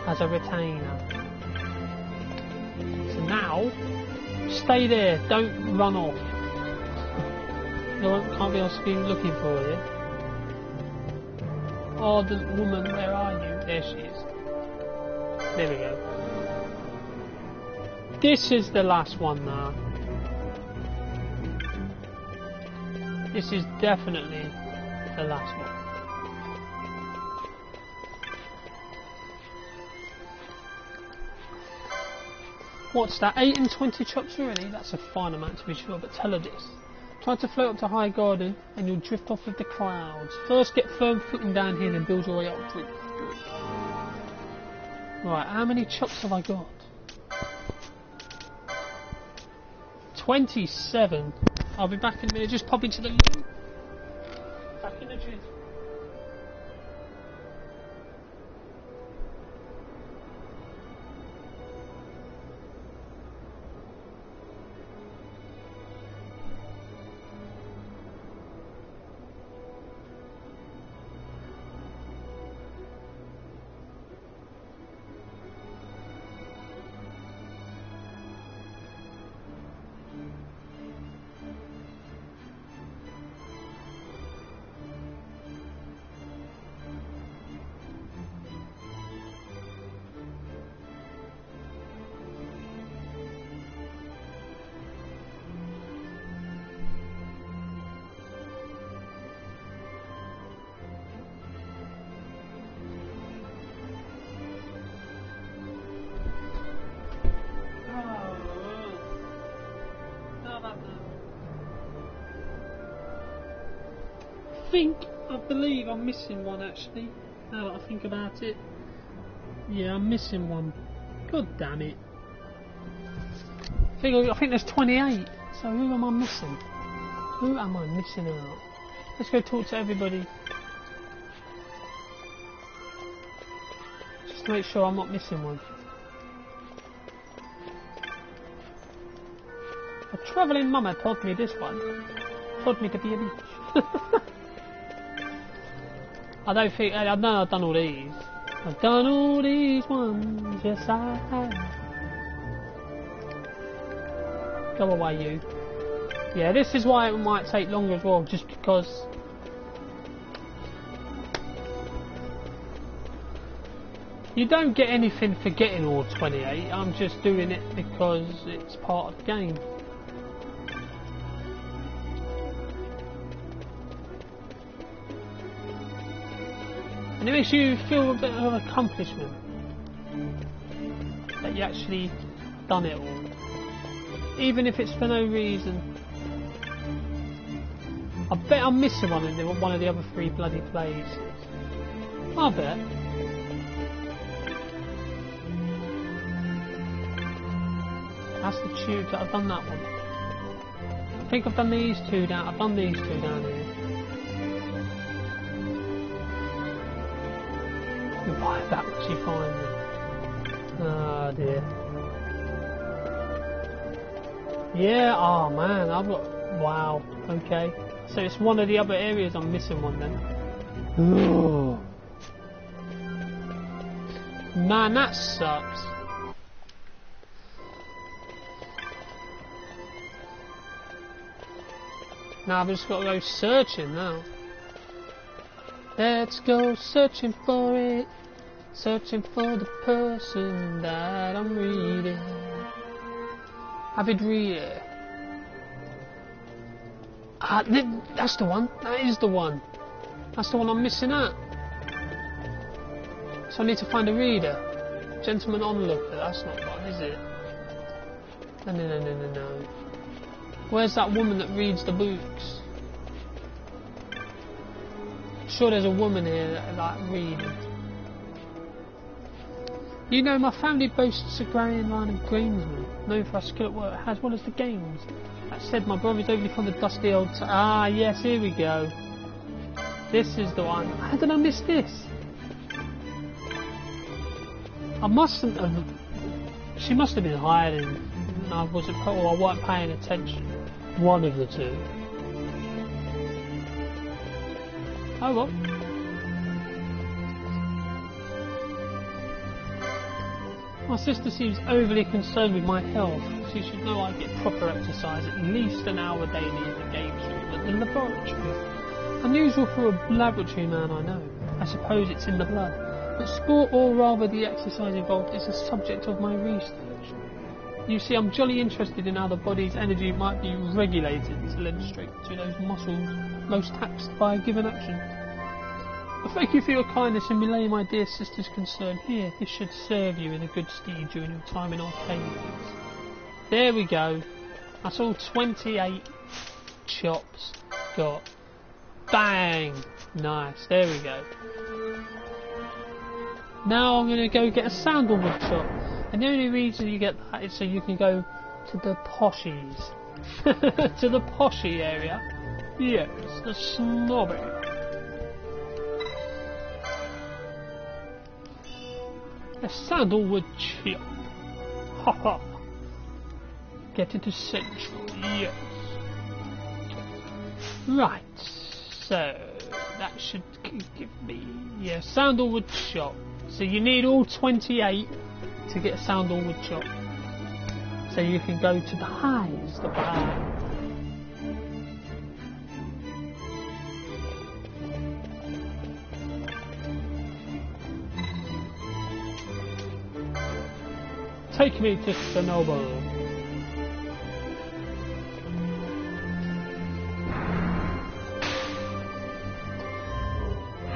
Speaker 1: as a retainer. So now, stay there, don't run off. No one can't be else to be looking for you. Ardent woman, where are you? There she is. There we go. This is the last one now. This is definitely the last one. What's that? 8 and 20 chops already? That's a fine amount to be sure, but tell her this. Try to float up to high garden and you'll drift off with the clouds. First get firm footing down here, then build your way up. Right, how many chops have I got? 27. I'll be back in a minute, just pop into the loo. Back in the gym. I believe I'm missing one actually. Now that I think about it. Yeah, I'm missing one. God damn it. I think there's 28. So who am I missing? Who am I missing out? Let's go talk to everybody. Just to make sure I'm not missing one. A travelling mama told me this one. Told me to be a bitch. I don't think... I know I've done all these. I've done all these ones, yes I have. Go away, you. Yeah, this is why it might take longer as well, just because... You don't get anything for getting all 28, I'm just doing it because it's part of the game. And it makes you feel a bit of accomplishment that you actually done it all, even if it's for no reason. I bet I'm missing one in one of the other 3 bloody plays. I bet. That's the tube that I've done that one. I think I've done these 2 down. I've done these 2 down here. Right, that was you find them. Oh dear. Yeah, oh man, I've got... Wow, okay. So it's one of the other areas I'm missing one then. Ooh. Man, that sucks. Now I've just got to go searching now. Let's go searching for it. Searching for the person that I'm reading. Avid reader. Ah, that's the one. That is the one. That's the one I'm missing out. So I need to find a reader. Gentleman onlooker. That's not one, is it? No. Where's that woman that reads the books? I'm sure there's a woman here that like reading. You know, my family boasts a grain line of greensman, known for our skill at work, as well as the games. That said, my brother's overly fond of dusty old... Ah, yes, here we go. This is the one. How did I miss this? I mustn't have... She must have been hiding. I wasn't... Or I weren't paying attention. One of the two. Oh well. My sister seems overly concerned with my health. She should know I get proper exercise at least an hour daily in the games room at the laboratory. Unusual for a laboratory man, I know. I suppose it's in the blood. But sport, or rather the exercise involved, is the subject of my research. You see, I'm jolly interested in how the body's energy might be regulated to lend strength to those muscles most taxed by a given action. But thank you for your kindness in relaying my dear sister's concern. Here, this should serve you in a good stead during your time in arcades. There we go. That's all 28 chops got. Bang! Nice, there we go. Now I'm going to go get a sandalwood chop. And the only reason you get that is so you can go to the poshies. To the poshy area. Yes, the snobby. A sandalwood chip. Ha ha. Get into Central, yes. Right, so that should give me... Yeah, sandalwood chop. So you need all 28 to get a sandalwood chop. So you can go to the highs, the bar. Take me to Chernobyl.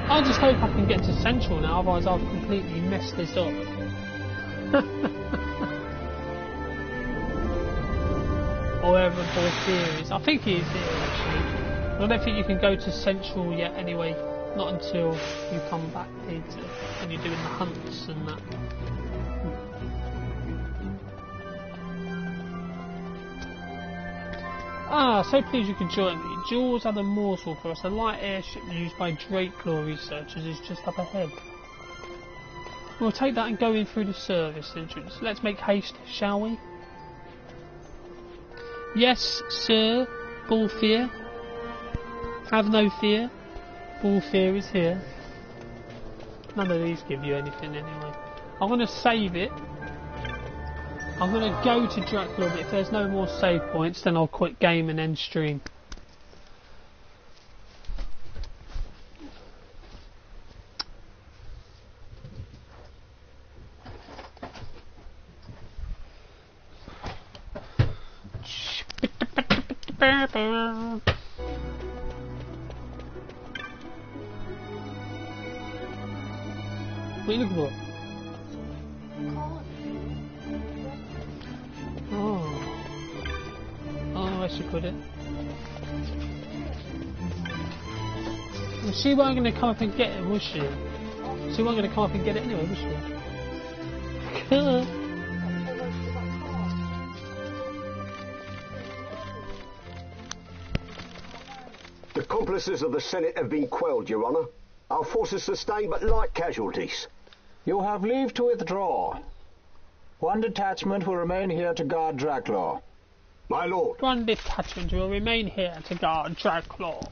Speaker 1: I just hope I can get to Central now, otherwise I'll completely mess this up. Or wherever Boss here is. I think he is here actually. I don't think you can go to Central yet anyway, not until you come back here to, when you're doing the hunts and that. Ah, so pleased you could join me. Jules had a morsel for us. A light airship used by Draculaw researchers is just up ahead. We'll take that and go in through the service entrance. Let's make haste, shall we? Yes, sir, Bullfear. Have no fear. Bullfear is here. None of these give you anything anyway. I'm going to save it. I'm going to go to Draculaw, but if there's no more save points, then I'll quit game and end stream. What are you looking for? Oh, I should put it. Well, she wasn't going to come up and get it, was she? She wasn't going to come up and get it anyway, was she?
Speaker 6: The accomplices of the Senate have been quelled, Your Honour. Our forces sustained but light casualties.
Speaker 7: You have leave to withdraw. One detachment will remain here to guard Draculaw.
Speaker 6: My lord.
Speaker 1: One detachment will remain here to guard Draculaw.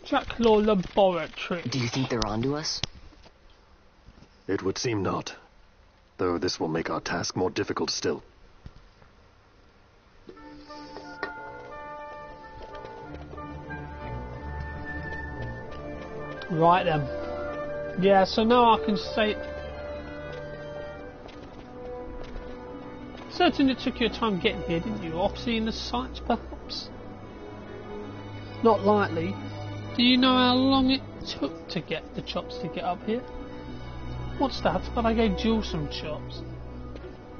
Speaker 1: Draculaw Laboratory.
Speaker 2: Do you think they're onto us?
Speaker 5: It would seem not. Though this will make our task more difficult still.
Speaker 1: Right then. Yeah, so now I can say... Certainly it took you a time getting here, didn't you? Off seeing the sights, perhaps? Not likely. Do you know how long it took to get the chops to get up here? What's that? But I gave Jules some chops.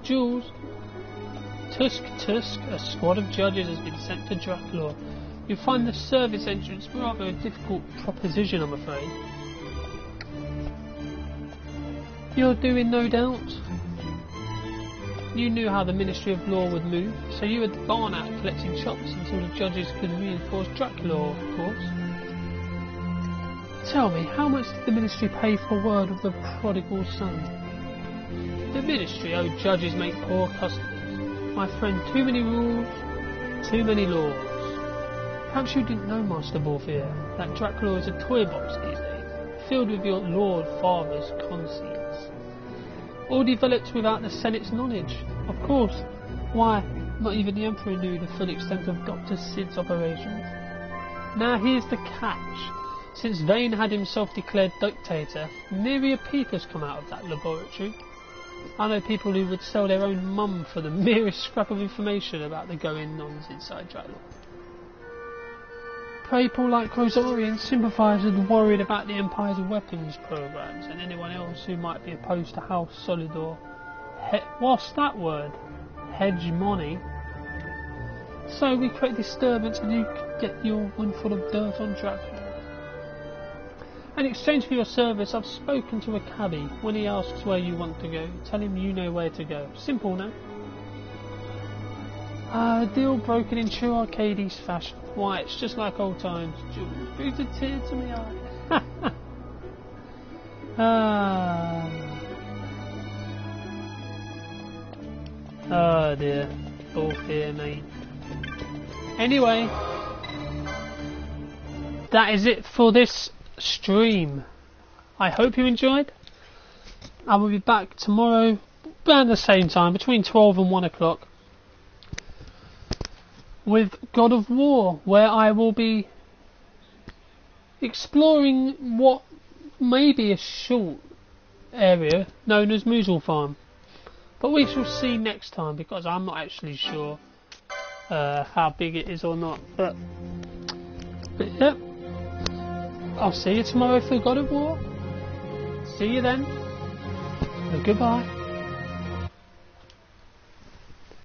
Speaker 1: Jules? Tusk, a squad of judges has been sent to Draculaw. You find the service entrance rather a difficult proposition, I'm afraid. You're doing, no doubt. You knew how the Ministry of Law would move, so you had the barn out collecting chops until the judges could reinforce Draculaw, of course. Tell me, how much did the Ministry pay for word of the prodigal son? The Ministry owed judges make poor customers. My friend, too many rules, too many laws. Perhaps you didn't know, Master Bullfear, that Draculaw is a toy box these days, filled with your Lord Father's conceits. All developed without the Senate's knowledge, of course. Why, not even the Emperor knew the full extent of Dr. Sid's operations. Now here's the catch. Since Vane had himself declared dictator, nary a peep has come out of that laboratory. I know people who would sell their own mum for the merest scrap of information about the goings-ons inside Draculaw. People like Rosarian sympathise and worried about the Empire's weapons programs and anyone else who might be opposed to House Solidor. What's that word? Hegemony. So we create disturbance and you get your windful of dirt on Draculaw. In exchange for your service, I've spoken to a cabbie. When he asks where you want to go, tell him you know where to go. Simple, no? A deal broken in true arcades fashion. Why, it's just like old times. Jules brings a tear to my eye. Oh dear. Bullfear, mate. Anyway, that is it for this stream. I hope you enjoyed. I will be back tomorrow around the same time, between 12 and 1 o'clock, with God of War, where I will be exploring what may be a short area known as Moozle Farm, but we shall see next time, because I'm not actually sure how big it is or not, but yeah, I'll see you tomorrow for God of War. See you then, and goodbye.